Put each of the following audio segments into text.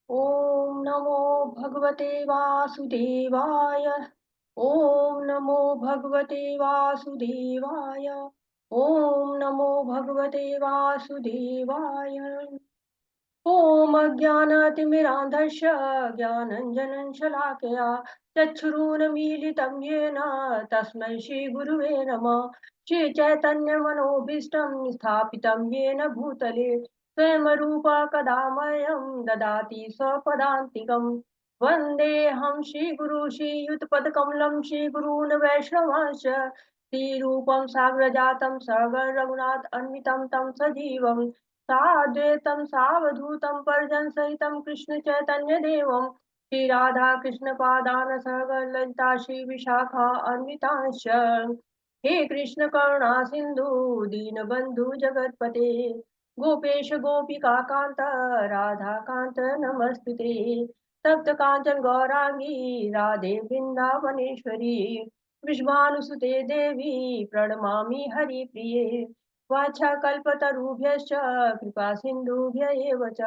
ओम नमो भगवते वासुदेवाय। ओम नमो भगवते वासुदेवाय। ओम नमो भगवते वासुदेवाय। ॐ अज्ञानातिमिरान्धस्य ज्ञानञ्जनं शलाकया चक्षुरुन्मीलितं येन तस्मै श्रीगुरुवे नमः। श्रीचैतन्यमनोभीष्टं स्थापितं येन भूतले स्वयं रूपा कदा मह्यं ददाति स्वपदान्तिकम्। वन्देऽहं श्रीगुरु श्रीयुतपदकमलं श्रीगुरून् वैष्णवांश्च श्रीरूपं साग्रजातं सगं रघुनाथान्वितं तं सजीवम् साद्वैतं सावधूतं परिजनसहितं कृष्णचैतन्यदेवं श्रीराधाकृष्णपादान् सह ललिता श्रीविशाखा अन्वितांश्च। हे कृष्ण करुणा सिन्धु दीनबन्धु जगत्पते गोपेश गोपिकान्त राधाकान्त नमस्तुते। तप्त काञ्चन गौरांगी राधे वृन्दावनेश्वरी वृषभानुसुते देवी प्रणमामि हरिप्रिये। वाञ्छाकल्पतरुभ्यश्च कृपा सिन्धुभ्य एव च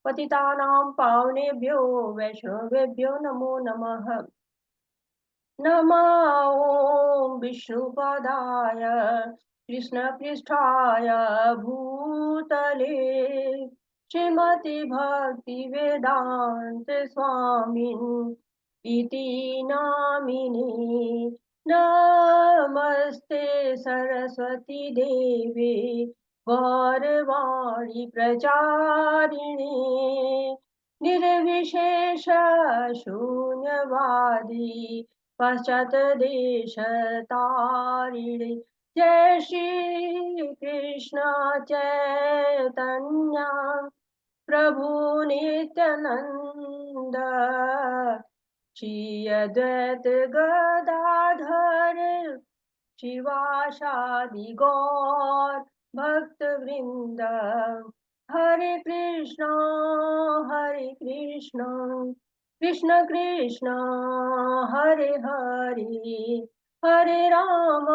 पतितानां पावनेभ्यो वैष्णवेभ्यो नमो नमः। ॐ विष्णुपदाय कृष्णपृष्ठाय भूतले श्रीमति भक्तिवेदान्त स्वामिन् इति नामिने। नमस्ते सरस्वती देवे गौरवाणी प्रचारिणे निर्विशेष शून्यवादी पश्चात्देशतारिणे। जय श्री कृष्ण चैतन्य प्रभु नित्यानंद श्री अद्वैत गदाधर शिवासादि गौर भक्त वृंद। हरे कृष्णा कृष्ण कृष्ण हरे हरे हरे राम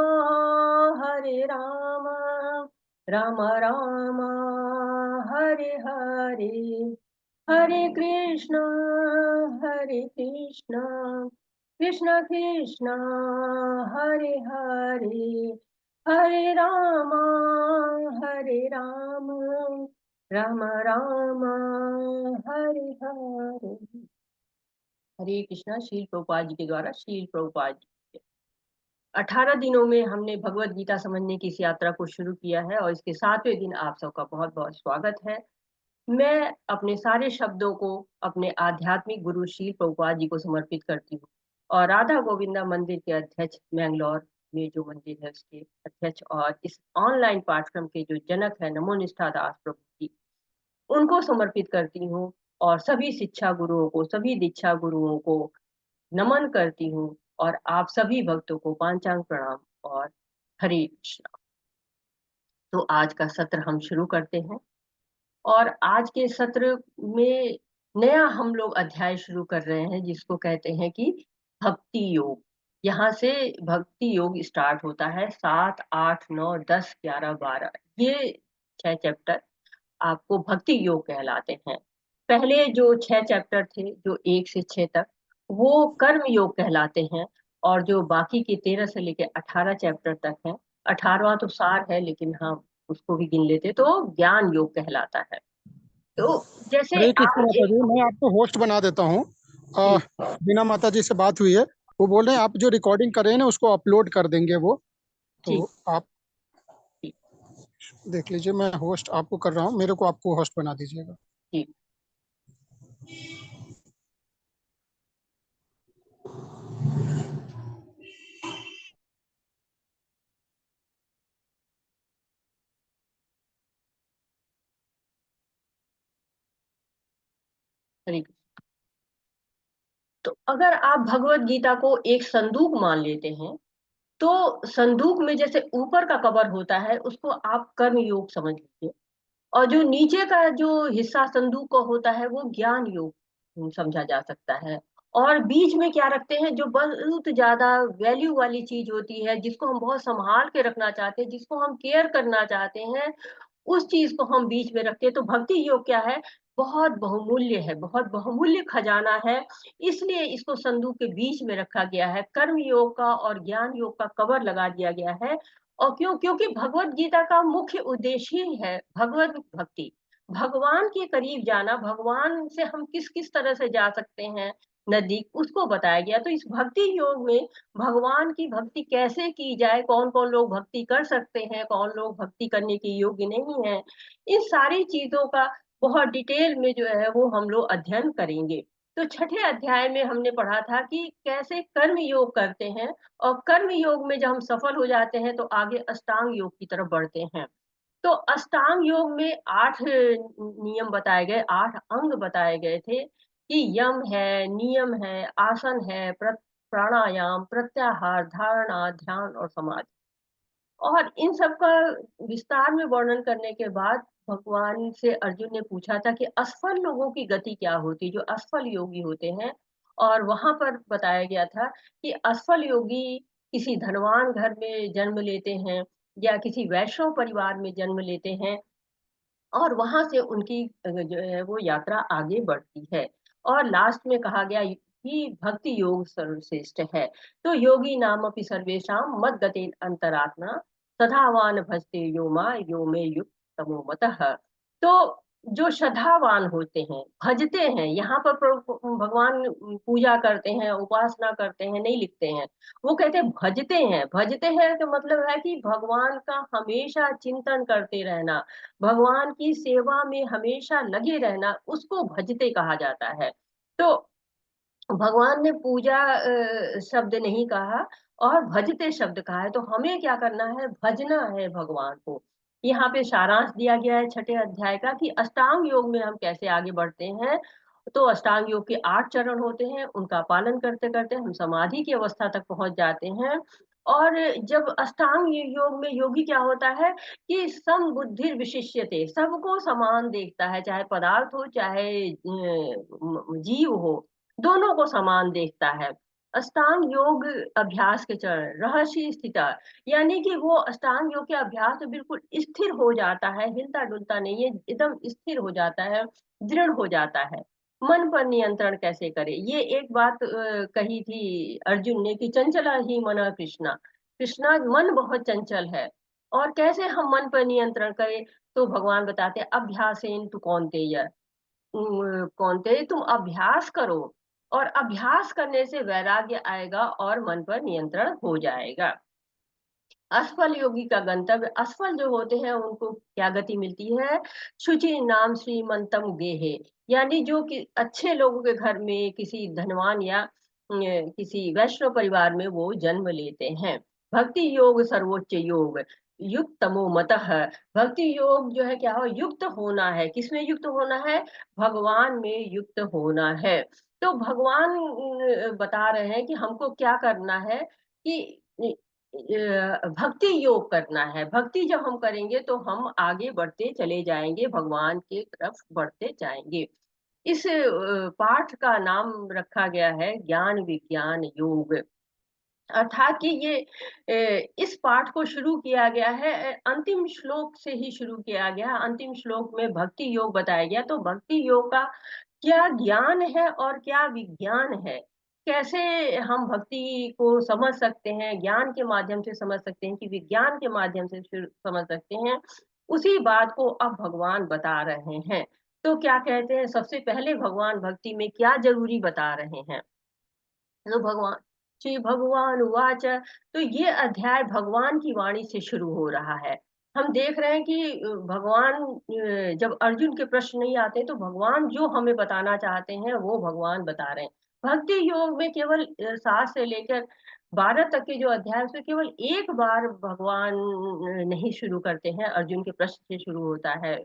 राम राम हरे हरे। हरे कृष्ण कृष्ण कृष्ण हरे हरे हरे राम राम राम हरे हरे। हरे कृष्णा। श्रील प्रभुपाद जी के द्वारा श्रील प्रभुपाद जी 18 दिनों में हमने भगवत गीता समझने की इस यात्रा को शुरू किया है और इसके 7वें दिन आप सबका बहुत बहुत स्वागत है। मैं अपने सारे शब्दों को अपने आध्यात्मिक गुरु श्रील प्रभुपाद जी को समर्पित करती हूँ और राधा गोविंदा मंदिर के अध्यक्ष मैंगलोर में जो मंदिर है उसके अध्यक्ष और इस ऑनलाइन पाठ्यक्रम के जो जनक है नमो निष्ठा दास प्रभु जी उनको समर्पित करती हूँ और सभी शिक्षा गुरुओं को सभी दीक्षा गुरुओं को नमन करती हूँ और आप सभी भक्तों को पांचांग प्रणाम और हरे कृष्णा। तो आज का सत्र हम शुरू करते हैं और आज के सत्र में नया हम लोग अध्याय शुरू कर रहे हैं जिसको कहते हैं कि भक्ति योग। यहाँ से भक्ति योग स्टार्ट होता है 7, 8, 9, 10, 11, 12 ये 6 चैप्टर आपको भक्ति योग कहलाते हैं। पहले जो 6 चैप्टर थे जो 1 से 6 तक वो कर्म योग कहलाते हैं और जो बाकी के 13 से लेकर 18 चैप्टर तक है 18वां तो सार है लेकिन हम उसको भी गिन लेते तो ज्ञान योग कहलाता है। तो जैसे हरे कृष्ण आज माता जी, मैं आपको होस्ट बना देता हूँ। जी बीना माता जी से बात हुई है, वो बोल रहे हैं आप जो रिकॉर्डिंग कर रहे हैं ना उसको अपलोड कर देंगे वो। तो जी आप जी देख लीजिए, मैं होस्ट आपको कर रहा हूँ, मेरे को आपको होस्ट बना दीजिएगा। जी। हरे कृष्ण। तो अगर आप भगवत गीता को एक संदूक मान लेते हैं तो संदूक में जैसे ऊपर का कवर होता है उसको आप कर्म योग समझ लीजिए और जो नीचे का जो हिस्सा संदूक का होता है वो ज्ञान योग समझा जा सकता है। और बीच में क्या रखते हैं जो बहुत ज्यादा वैल्यू वाली चीज होती है जिसको हम बहुत संभाल के रखना चाहते हैं जिसको हम केयर करना चाहते हैं उस चीज को हम बीच में रखते हैं। तो भक्ति योग क्या है बहुत बहुमूल्य है, बहुत बहुमूल्य खजाना है, इसलिए इसको संदूक के बीच में रखा गया है। कर्म योग का और ज्ञान योग का कवर लगा दिया गया है। और क्योंकि भगवत गीता का मुख्य उद्देश्य ही है भगवत भक्ति, भगवान के करीब जाना, भगवान से हम किस किस तरह से जा सकते हैं नजदीक, उसको बताया गया। तो इस भक्ति योग में भगवान की भक्ति कैसे की जाए, कौन कौन लोग भक्ति कर सकते हैं, कौन लोग भक्ति करने के योग्य नहीं है, इन सारी चीजों का बहुत डिटेल में जो है वो हम लोग अध्ययन करेंगे। तो छठे अध्याय में हमने पढ़ा था कि कैसे कर्म योग करते हैं, और कर्म योग में जब हम सफल हो जाते हैं तो आगे अष्टांग योग की तरफ बढ़ते हैं। तो अष्टांग योग में 8 नियम बताए गए, 8 अंग बताए गए थे कि यम है, नियम है, आसन है, प्राणायाम, प्रत्याहार, धारणा, ध्यान और समाधि। और इन सब का विस्तार में वर्णन करने के बाद भगवान से अर्जुन ने पूछा था कि असफल लोगों की गति क्या होती, जो असफल योगी होते हैं। और वहां पर बताया गया था कि असफल योगी किसी धनवान घर में जन्म लेते हैं या किसी वैष्णव परिवार में जन्म लेते हैं, और वहां से उनकी जो है वो यात्रा आगे बढ़ती है। और लास्ट में कहा गया कि भक्ति योग सर्वश्रेष्ठ है। तो योगी नाम अपि सर्वेषां मद गतेन अंतरात्मा सधावान भजते यो मा यो मे युक्त तमो मतः। तो जो श्रद्धावान होते हैं, भजते हैं, यहाँ पर भगवान पूजा करते हैं, उपासना करते हैं नहीं लिखते हैं, वो कहते हैं भजते हैं। भजते हैं तो मतलब है कि भगवान का हमेशा चिंतन करते रहना, भगवान की सेवा में हमेशा लगे रहना, उसको भजते कहा जाता है। तो भगवान ने पूजा शब्द नहीं कहा और भजते शब्द कहा है। तो हमें क्या करना है, भजना है भगवान को। यहाँ पे सारांश दिया गया है छठे अध्याय का कि अष्टांग योग में हम कैसे आगे बढ़ते हैं। तो अष्टांग योग के 8 चरण होते हैं, उनका पालन करते करते हम समाधि की अवस्था तक पहुंच जाते हैं। और जब अष्टांग योग में योगी क्या होता है कि सम बुद्धि विशिष्यते, सबको समान देखता है, चाहे पदार्थ हो चाहे जीव हो, दोनों को समान देखता है। अष्टांग योग अभ्यास के चरण रहस्य स्थिता, यानी कि वो अष्टांग योग के अभ्यास में बिल्कुल स्थिर हो जाता है, हिलता डुलता नहीं है, एकदम स्थिर हो जाता है, दृढ़ हो जाता है। मन पर नियंत्रण कैसे करे, ये एक बात कही थी अर्जुन ने कि चंचला ही मना कृष्णा, कृष्णा मन बहुत चंचल है। और कैसे हम मन पर नियंत्रण करें, तो भगवान बताते हैं अभ्यासेन तु कौन्तेय, कौन्तेय तुम अभ्यास करो, और अभ्यास करने से वैराग्य आएगा और मन पर नियंत्रण हो जाएगा। असफल योगी का गंतव्य, असफल जो होते हैं उनको क्या गति मिलती है, शुचि नाम श्रीमंतम गेहे, यानी जो कि अच्छे लोगों के घर में किसी धनवान या किसी वैष्णव परिवार में वो जन्म लेते हैं। भक्ति योग सर्वोच्च योग, युक्त तमो मतः। भक्ति योग जो है क्या हो, युक्त होना है, किसमें युक्त होना है, भगवान में युक्त होना है। तो भगवान बता रहे हैं कि हमको क्या करना है कि भक्ति योग करना है। भक्ति जब हम करेंगे तो हम आगे बढ़ते चले जाएंगे, भगवान के तरफ बढ़ते जाएंगे। इस पाठ का नाम रखा गया है ज्ञान विज्ञान योग। अर्थात कि ये इस पाठ को शुरू किया गया है, अंतिम श्लोक से ही शुरू किया गया। अंतिम श्लोक में भक्ति योग बताया गया। तो भक्ति योग का क्या ज्ञान है और क्या विज्ञान है, कैसे हम भक्ति को समझ सकते हैं, ज्ञान के माध्यम से समझ सकते हैं कि विज्ञान के माध्यम से समझ सकते हैं, उसी बात को अब भगवान बता रहे हैं। तो क्या कहते हैं, सबसे पहले भगवान भक्ति में क्या जरूरी बता रहे हैं। तो भगवान श्री भगवान वाच, तो ये अध्याय भगवान की वाणी से शुरू हो रहा है। हम देख रहे हैं कि भगवान जब अर्जुन के प्रश्न नहीं आते तो भगवान जो हमें बताना चाहते हैं वो भगवान बता रहे हैं। भक्ति योग में केवल 7 से लेकर 12 तक के जो अध्याय उसमें केवल एक बार भगवान नहीं शुरू करते हैं, अर्जुन के प्रश्न से शुरू होता है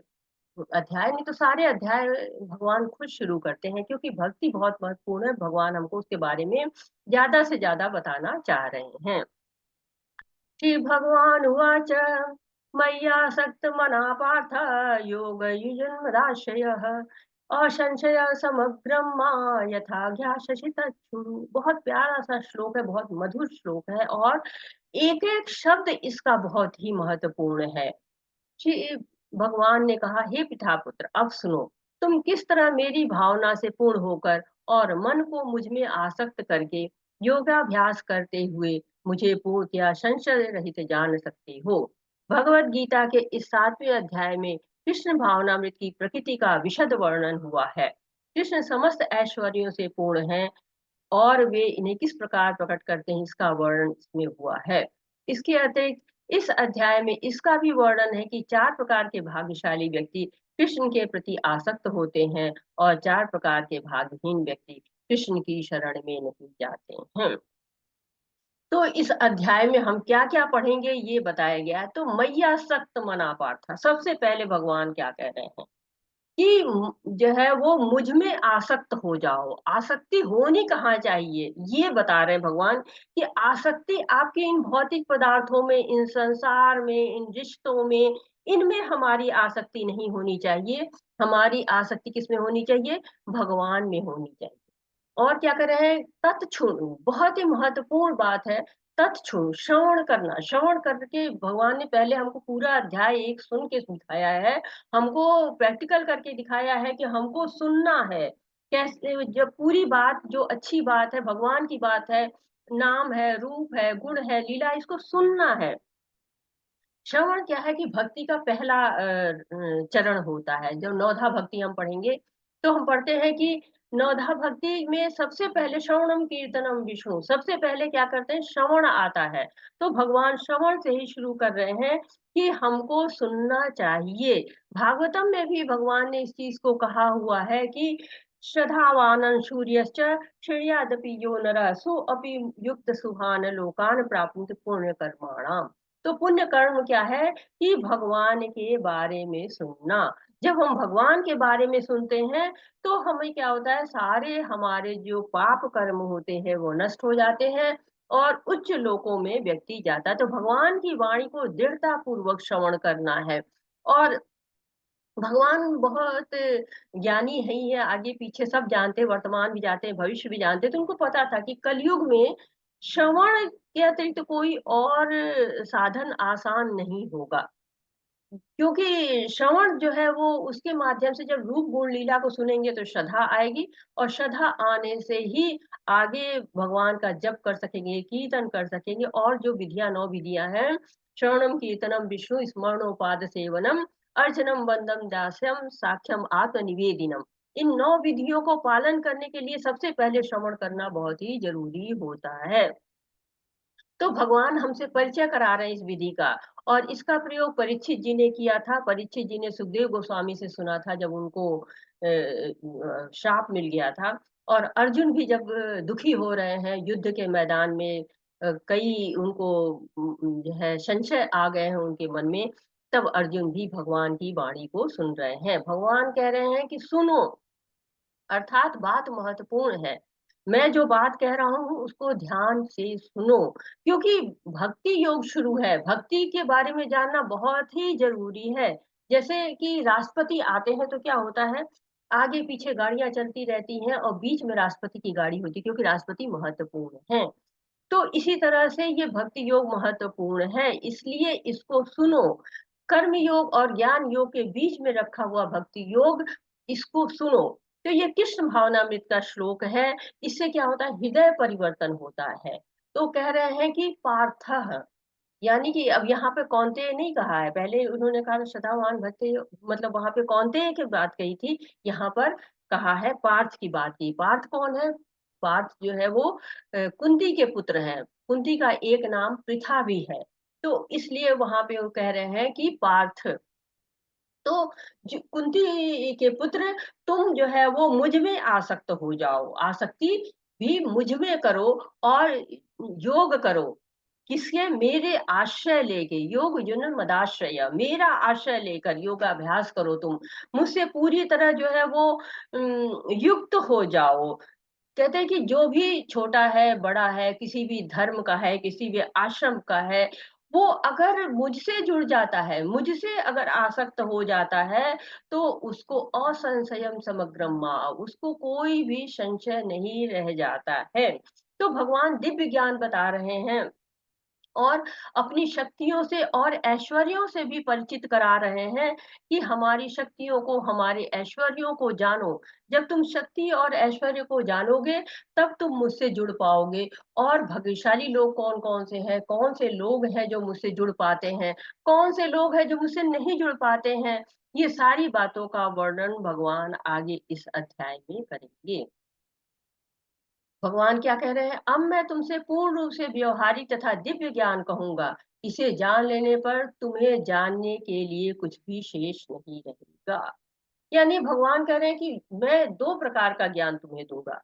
अध्याय, नहीं तो सारे अध्याय भगवान खुद शुरू करते हैं, क्योंकि भक्ति बहुत महत्वपूर्ण है, भगवान हमको उसके बारे में ज्यादा से ज्यादा बताना चाह रहे हैं। श्री भगवान उवाच मय्यासक्त मना पार्थ योग युजन्मदाश्रयः असंशय समग्रम मां यथा ज्ञास्यसि तच्छृणु। बहुत प्यारा सा श्लोक है, बहुत मधुर श्लोक है, और एक एक शब्द इसका बहुत ही महत्वपूर्ण है। श्री भगवान ने कहा, हे पिता पुत्र अब सुनो, तुम किस तरह मेरी भावना से पूर्ण होकर और मन को मुझ में आसक्त करके योगाभ्यास करते हुए मुझे पूर्णतया संशय रहित जान सकते हो। भगवत गीता के इस 7वें अध्याय में कृष्ण भावनामृत की प्रकृति का विशद वर्णन हुआ है। कृष्ण समस्त ऐश्वर्यों से पूर्ण हैं और वे इन्हें किस प्रकार प्रकट करते हैं इसका वर्णन इसमें हुआ है। इसके अतिरिक्त इस अध्याय में इसका भी वर्णन है कि 4 प्रकार के भाग्यशाली व्यक्ति कृष्ण के प्रति आसक्त होते हैं और 4 प्रकार के भाग्यहीन व्यक्ति कृष्ण की शरण में नहीं जाते हैं। तो इस अध्याय में हम क्या-क्या पढ़ेंगे ये बताया गया है। तो मय्यासक्त मना पार्थ, सबसे पहले भगवान क्या कह रहे हैं कि जो है वो मुझ में आसक्त हो जाओ। आसक्ति होनी कहाँ चाहिए ये बता रहे हैं भगवान कि आसक्ति आपके इन भौतिक पदार्थों में, इन संसार में, इन रिश्तों में, इनमें हमारी आसक्ति नहीं होनी चाहिए। हमारी आसक्ति किसमें होनी चाहिए? भगवान में होनी चाहिए। और क्या कर रहे हैं? तत्क्षुणु, बहुत ही महत्वपूर्ण बात है। तत्क्षुणु श्रवण करना, श्रवण करके भगवान ने पहले हमको पूरा अध्याय 1 सुन के दिखाया है, हमको प्रैक्टिकल करके दिखाया है कि हमको सुनना है। कैसे? जब पूरी बात जो अच्छी बात है, भगवान की बात है, नाम है, रूप है, गुण है, लीला, इसको सुनना है। श्रवण क्या है कि भक्ति का पहला चरण होता है। जब नौधा भक्ति हम पढ़ेंगे तो हम पढ़ते हैं कि नौधा भक्ति में सबसे पहले श्रवणम कीर्तनम विष्णु, सबसे पहले क्या करते हैं? श्रवण आता है। तो भगवान श्रवण से ही शुरू कर रहे हैं कि हमको सुनना चाहिए। भागवतम में भी भगवान ने इस चीज को कहा हुआ है कि श्रद्धावानः सूर्यश्च श्रेयादपि यो नरः सो अपि युक्त सुहान लोकान प्राप्नुत पुण्य कर्माणाम। तो पुण्य कर्म क्या है कि भगवान के बारे में सुनना। जब हम भगवान के बारे में सुनते हैं तो हमें क्या होता है? सारे हमारे जो पाप कर्म होते हैं वो नष्ट हो जाते हैं और उच्च लोकों में व्यक्ति जाता है। तो भगवान की वाणी को दृढ़ता पूर्वक श्रवण करना है। और भगवान बहुत ज्ञानी है ही है, आगे पीछे सब जानते हैं, वर्तमान भी जानते हैं, भविष्य भी जानते हैं। तो उनको पता था कि कलयुग में श्रवण के अतिरिक्त कोई और साधन आसान नहीं होगा। क्योंकि श्रवण जो है वो उसके माध्यम से जब रूप गुण लीला को सुनेंगे तो श्रद्धा आएगी और श्रद्धा आने से ही आगे भगवान का जप कर सकेंगे, कीर्तन कर सकेंगे और जो विधियां 9 विधियां हैं, श्रवणम कीर्तनम विष्णु स्मरणोपाद सेवनम अर्चनम वंदम दास्यम साख्यम आत्मनिवेदिनम। इन 9 विधियों को पालन करने के लिए सबसे पहले श्रवण करना बहुत ही जरूरी होता है। तो भगवान हमसे परिचय करा रहे हैं इस विधि का और इसका प्रयोग परीक्षित जी ने किया था। परीक्षित जी ने सुखदेव गोस्वामी से सुना था जब उनको श्राप मिल गया था। और अर्जुन भी जब दुखी हो रहे हैं युद्ध के मैदान में, कई उनको जो है संशय आ गए हैं उनके मन में, तब अर्जुन भी भगवान की वाणी को सुन रहे हैं। भगवान कह रहे हैं कि सुनो, अर्थात बात महत्वपूर्ण है। मैं जो बात कह रहा हूँ उसको ध्यान से सुनो, क्योंकि भक्ति योग शुरू है। भक्ति के बारे में जानना बहुत ही जरूरी है। जैसे कि राष्ट्रपति आते हैं तो क्या होता है? आगे पीछे गाड़ियां चलती रहती हैं और बीच में राष्ट्रपति की गाड़ी होती है, क्योंकि राष्ट्रपति महत्वपूर्ण है। तो इसी तरह से ये भक्ति योग महत्वपूर्ण है, इसलिए इसको सुनो। कर्म योग और ज्ञान योग के बीच में रखा हुआ भक्ति योग, इसको सुनो। तो ये कृष्ण भावनामृत का श्लोक है। इससे क्या होता है? हृदय परिवर्तन होता है। तो कह रहे हैं कि पार्थ, यानी कि अब यहाँ पे कौन्तेय नहीं कहा है। पहले उन्होंने कहा था श्रद्धावान भक्त, मतलब वहां पे कौन्तेय की बात कही थी, यहाँ पर कहा है पार्थ की बात की। पार्थ कौन है? पार्थ जो है वो कुंती के पुत्र हैं। कुंती का एक नाम पृथा भी है। तो इसलिए वहां पे वो कह रहे हैं कि पार्थ, तो जो कुंती के पुत्र, तुम जो है वो मुझ में आसक्त हो जाओ। आसक्ति भी मुझ में करो और योग करो। किसके? मेरे आश्रय लेके, योग युन मदाश्रय, मेरा आश्रय लेकर योगाभ्यास करो तुम। मुझसे पूरी तरह जो है वो युक्त हो जाओ। कहते हैं कि जो भी छोटा है, बड़ा है, किसी भी धर्म का है, किसी भी आश्रम का है, वो अगर मुझसे जुड़ जाता है, मुझसे अगर आसक्त हो जाता है, तो उसको असंशयम समग्रम माः, उसको कोई भी संशय नहीं रह जाता है। तो भगवान दिव्य ज्ञान बता रहे हैं और अपनी शक्तियों से और ऐश्वर्यों से भी परिचित करा रहे हैं कि हमारी शक्तियों को, हमारे ऐश्वर्यों को जानो। जब तुम शक्ति और ऐश्वर्य को जानोगे, तब तुम मुझसे जुड़ पाओगे। और भाग्यशाली लोग कौन-कौन से हैं, कौन से लोग हैं जो मुझसे जुड़ पाते हैं, कौन से लोग हैं जो मुझसे नहीं जुड़ पाते हैं, ये सारी बातों का वर्णन भगवान आगे इस अध्याय में करेंगे। भगवान क्या कह रहे हैं? अब मैं तुमसे पूर्ण रूप से व्यवहारिक तथा दिव्य ज्ञान कहूँगा। इसे जान लेने पर तुम्हें जानने के लिए कुछ भी शेष नहीं रहेगा। यानी भगवान कह रहे हैं कि मैं 2 प्रकार का ज्ञान तुम्हें दूँगा।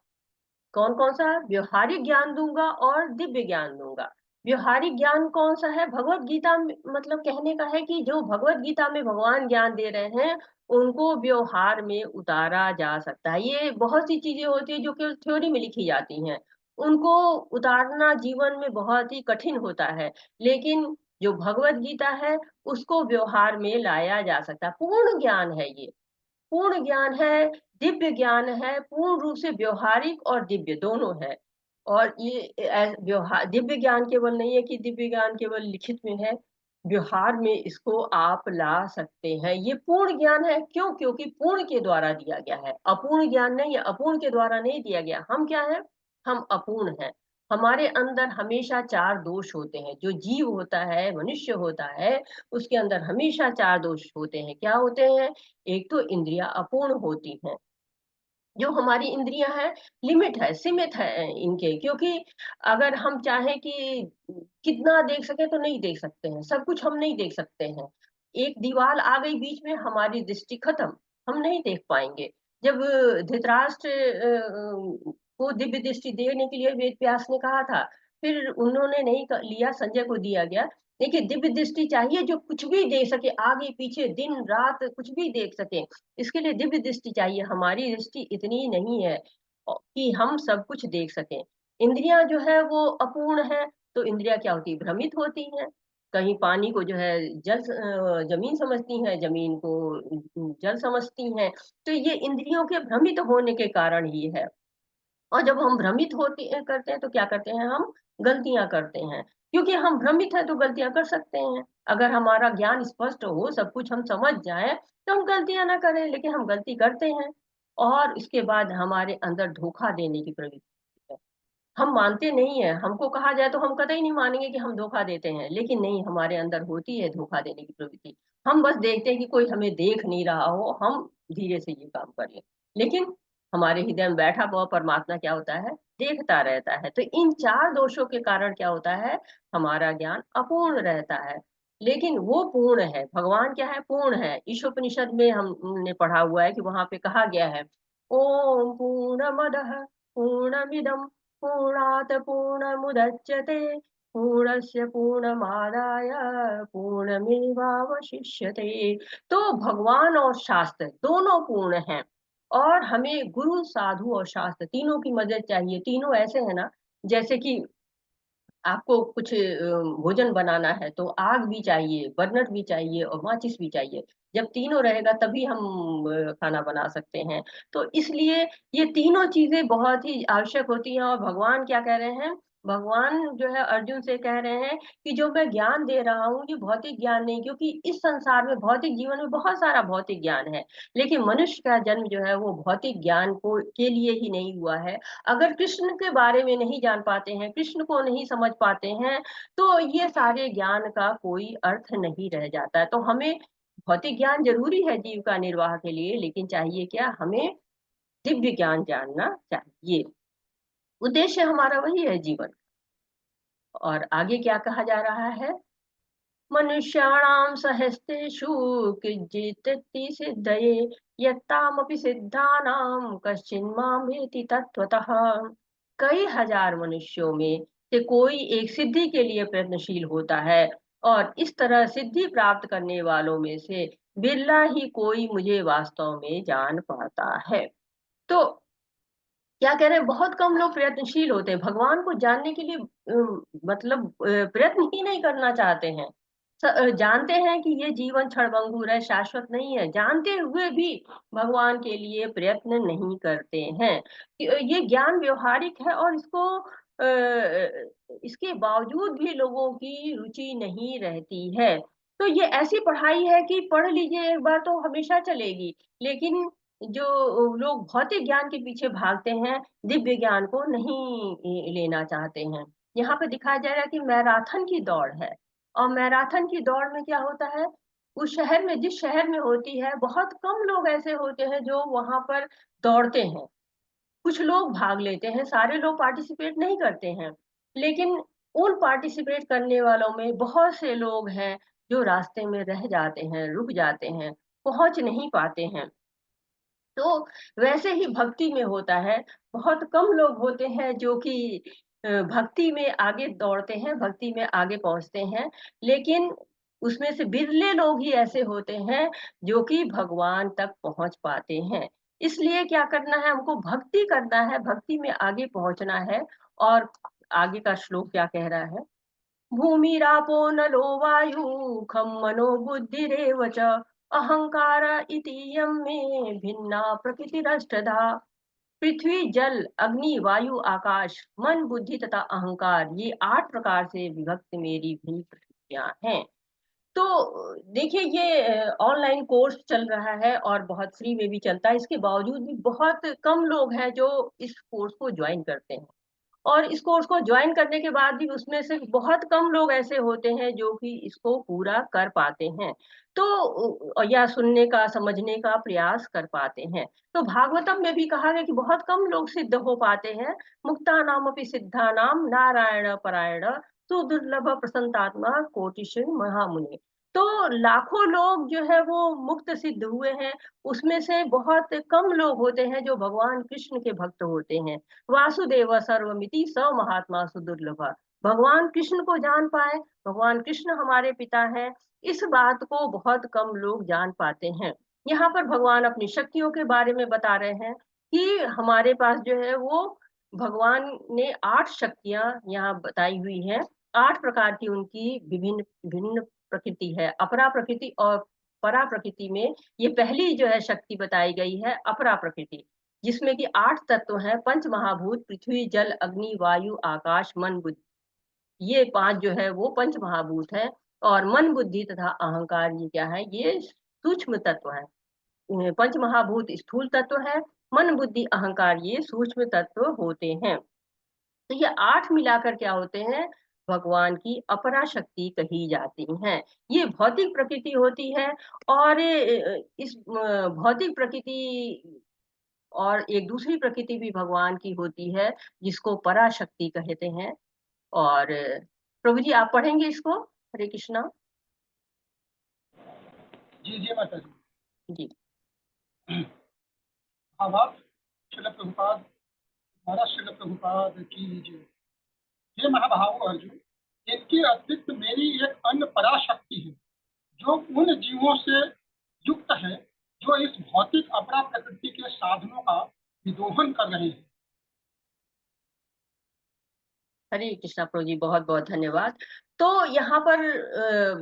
कौन-कौन सा? व्यवहारिक ज्ञान दूँगा और दिव्य ज्ञान दूँगा। व्यवहारिक ज्ञान कौन-सा है? भगवत गीता में मतलब कहने का है कि जो भगवत गीता में भगवान ज्ञान दे रहे हैं, उनको व्यवहार में उतारा जा सकता है। ये बहुत सी चीज़ें होती हैं जो केवल थ्योरी में लिखी जाती हैं। उनको उतारना जीवन में बहुत ही कठिन होता है। लेकिन जो भगवत गीता है, उसको व्यवहार में लाया जा सकता है। पूर्ण ज्ञान है ये। पूर्ण ज्ञान है, दिव्य ज्ञान है, पूर्ण रूप से व्यवहारिक और दिव्य दोनों है। और ये दिव्य ज्ञान केवल नहीं है कि दिव्य ज्ञान केवल लिखित में है, व्यवहार में इसको आप ला सकते हैं। ये पूर्ण ज्ञान है, क्यों? क्योंकि पूर्ण के द्वारा दिया गया है, अपूर्ण ज्ञान नहीं है, अपूर्ण के द्वारा नहीं दिया गया। हम क्या हैं? हम अपूर्ण हैं। हमारे अंदर हमेशा 4 दोष होते हैं। जो जीव होता है, मनुष्य होता है, उसके अंदर हमेशा 4 दोष होते हैं। क्या होते हैं? एक तो इंद्रियाँ अपूर्ण होती हैं। जो हमारी इंद्रियाँ हैं, लिमिट है, सीमित है इनके, क्योंकि अगर हम चाहें कि कितना देख सकें तो नहीं देख सकते हैं, सब कुछ हम नहीं देख सकते हैं। एक दीवार आ गई बीच में, हमारी दृष्टि खत्म, हम नहीं देख पाएँगे। जब धृतराष्ट्र को दिव्य दृष्टि देने के लिए वेद व्यास ने कहा था, फिर उन्होंने नहीं क लिया, संजय को दिया गया। देखिए, दिव्य दृष्टि चाहिए जो कुछ भी देख सके, आगे-पीछे, दिन-रात कुछ भी देख सके। इसके लिए दिव्य दृष्टि चाहिए, हमारी दृष्टि इतनी नहीं है कि हम सब कुछ देख सकें। इंद्रियाँ जो है वो अपूर्ण है, तो इंद्रियाँ क्या होती हैं? भ्रमित होती हैं। कहीं पानी को जो है ज़मीन समझती हैं, ज़मीन को जल समझती हैं। तो ये इंद्रियों के भ्रमित होने के कारण ही है। और जब हम भ्रमित करते हैं तो क्या करते हैं हम? गलतियाँ करते हैं। क्योंकि हम भ्रमित हैं तो गलतियाँ कर सकते हैं। अगर हमारा ज्ञान स्पष्ट हो, सब कुछ हम समझ जाएँ, तो हम गलतियाँ ना करें, लेकिन हम गलती करते हैं। और इसके बाद हमारे अंदर धोखा देने की प्रवृत्ति है। हम मानते नहीं हैं, हमको कहा जाए तो हम कतई नहीं मानेंगे कि हम धोखा देते हैं, लेकिन नहीं, हमारे अंदर होती है धोखा देने की प्रवृत्ति। हम बस देखते हैं कि कोई हमें देख नहीं रहा हो, हम धीरे से ये काम कर लें। लेकिन हमारे हृदय में बैठा हुआ परमात्मा क्या होता है? देखता रहता है। तो इन 4 दोषों के कारण क्या होता है? हमारा ज्ञान अपूर्ण रहता है। लेकिन वो पूर्ण है, भगवान क्या है? पूर्ण है। ईशोपनिषद में हमने पढ़ा हुआ है कि वहाँ पे कहा गया है, ओम पूर्णमदः पूर्णमिदं पूर्णात् पूर्णमुदच्यते पूर्णस्य पूर्णमादाय पूर्णमेवावशिष्यते। तो भगवान और शास्त्र दोनों पूर्ण हैं और हमें गुरु, साधु और शास्त्र तीनों की मदद चाहिए। तीनों ऐसे हैं ना, जैसे कि आपको कुछ भोजन बनाना है तो आग भी चाहिए, बर्नर भी चाहिए और माचिस भी चाहिए। जब तीनों रहेगा तभी हम खाना बना सकते हैं। तो इसलिए ये तीनों चीज़ें बहुत ही आवश्यक होती हैं और भगवान क्या कह रहे हैं? भगवान जो है अर्जुन से कह रहे हैं कि जो मैं ज्ञान दे रहा हूँ ये भौतिक ज्ञान नहीं, क्योंकि इस संसार में भौतिक जीवन में बहुत सारा भौतिक ज्ञान है। लेकिन मनुष्य का जन्म जो है वो भौतिक ज्ञान को के लिए ही नहीं हुआ है। अगर कृष्ण के बारे में नहीं जान पाते हैं, कृष्ण को नहीं समझ पाते हैं, तो ये सारे ज्ञान का कोई अर्थ नहीं रह जाता है। तो हमें भौतिक ज्ञान ज़रूरी है जीविका निर्वाह के लिए, लेकिन चाहिए क्या? हमें दिव्य ज्ञान जानना चाहिए। उद्देश्य हमारा वही है जीवन। और आगे क्या कहा जा रहा है? मनुष्याणां सहस्तेषु किंचित् सिद्धये यत्तामपि सिद्धानां कश्चिन्मामेति तत्त्वतः। कई हजार मनुष्यों में से कोई एक सिद्धि के लिए प्रयत्नशील होता है और इस तरह सिद्धि प्राप्त करने वालों में से बिरला ही कोई मुझे वास्तव में जान पाता है। तो क्या कह रहे हैं? बहुत कम लोग प्रयत्नशील होते हैं भगवान को जानने के लिए, मतलब प्रयत्न ही नहीं करना चाहते हैं। जानते हैं कि ये जीवन क्षणभंगुर है, शाश्वत नहीं है, जानते हुए भी भगवान के लिए प्रयत्न नहीं करते हैं। ये ज्ञान व्यवहारिक है और इसको इसके बावजूद भी लोगों की रुचि नहीं रहती है। तो ये ऐसी पढ़ाई है कि पढ़ लीजिए एक बार तो हमेशा चलेगी, लेकिन जो लोग भौतिक ज्ञान के पीछे भागते हैं, दिव्य ज्ञान को नहीं लेना चाहते हैं। यहाँ पे दिखाया जा रहा है कि मैराथन की दौड़ है, और मैराथन की दौड़ में क्या होता है, उस शहर में, जिस शहर में होती है, बहुत कम लोग ऐसे होते हैं जो वहाँ पर दौड़ते हैं। कुछ लोग भाग लेते हैं, सारे लोग पार्टिसिपेट नहीं करते हैं। लेकिन उन पार्टिसिपेट करने वालों में बहुत से लोग हैं जो रास्ते में रह जाते हैं, रुक जाते हैं, पहुँच नहीं पाते हैं। तो वैसे ही भक्ति में होता है, बहुत कम लोग होते हैं जो कि भक्ति में आगे दौड़ते हैं, भक्ति में आगे पहुँचते हैं, लेकिन उसमें से बिरले लोग ही ऐसे होते हैं जो कि भगवान तक पहुँच पाते हैं। इसलिए क्या करना है, हमको भक्ति करना है, भक्ति में आगे पहुँचना है। और आगे का श्लोक क्या कह रहा है? भूमिरापो नलो वायुः खं मनो बुद्धिरेव च अहंकार इति यं मे भिन्ना प्रकृतिरष्टधा। पृथ्वी, जल, अग्नि, वायु, आकाश, मन, बुद्धि तथा अहंकार, ये 8 प्रकार से विभक्त मेरी भिन्न प्रकृतियां हैं। तो देखिए, ये ऑनलाइन कोर्स चल रहा है और बहुत फ्री में भी चलता है। इसके बावजूद भी बहुत कम लोग हैं जो इस कोर्स को ज्वाइन करते हैं। और इस कोर्स को ज्वाइन करने के बाद भी उसमें से बहुत कम लोग ऐसे होते हैं जो कि इसको पूरा कर पाते हैं। तो या सुनने का, समझने का प्रयास कर पाते हैं। तो भागवतम में भी कहा गया कि बहुत कम लोग सिद्ध हो पाते हैं। मुक्तानामपि सिद्धानाम नारायण परायण सुदुर्लभ प्रसन्नात्मा कोटिश महामुनि। तो लाखों लोग जो है वो मुक्त सिद्ध हुए हैं, उसमें से बहुत कम लोग होते हैं जो भगवान कृष्ण के भक्त होते हैं। वासुदेव सर्वमिति स महात्मा सुदुर्लभ। भगवान कृष्ण को जान पाए, भगवान कृष्ण हमारे पिता हैं, इस बात को बहुत कम लोग जान पाते हैं। यहाँ पर भगवान अपनी शक्तियों के बारे में बता रहे हैं कि हमारे पास जो है वो भगवान ने 8 शक्तियां यहाँ बताई हुई हैं। 8 प्रकार की उनकी विभिन्न भिन्न प्रकृति है। अपरा प्रकृति और परा प्रकृति में ये पहली जो है शक्ति बताई गई है, अपरा प्रकृति, जिसमें कि 8 तत्व हैं, पंच महाभूत, पृथ्वी, जल, अग्नि, वायु, आकाश, मन, बुद्धि। ये 5 जो है वो पंच महाभूत हैं। और मन, बुद्धि तथा अहंकार, ये क्या है? ये सूक्ष्म तत्व है। पंच महाभूत स्थूल तत्व है, मन, बुद्धि, अहंकार ये सूक्ष्म तत्व होते हैं। तो ये 8 मिलाकर क्या होते हैं? भगवान की अपरा शक्ति कही जाती हैं। ये भौतिक प्रकृति होती है। और इस भौतिक प्रकृति और एक दूसरी प्रकृति भी भगवान की होती है, जिसको पराशक्ति कहते हैं। और प्रभु जी, आप पढ़ेंगे इसको? हरे कृष्णा। जी जी माता जी। जी। भावार्थ श्रील प्रभुपाद महाराज श्रील प्रभुपाद की जय। हे महाभाव अर्जुन, इनके अतिरिक्त मेरी एक अन्य पराशक्ति है जो उन जीवों से युक्त है जो इस भौतिक अपरा प्रकृति के साधनों का विदोहन कर रहे हैं। हरे कृष्णा प्रभु जी, बहुत बहुत धन्यवाद। तो यहाँ पर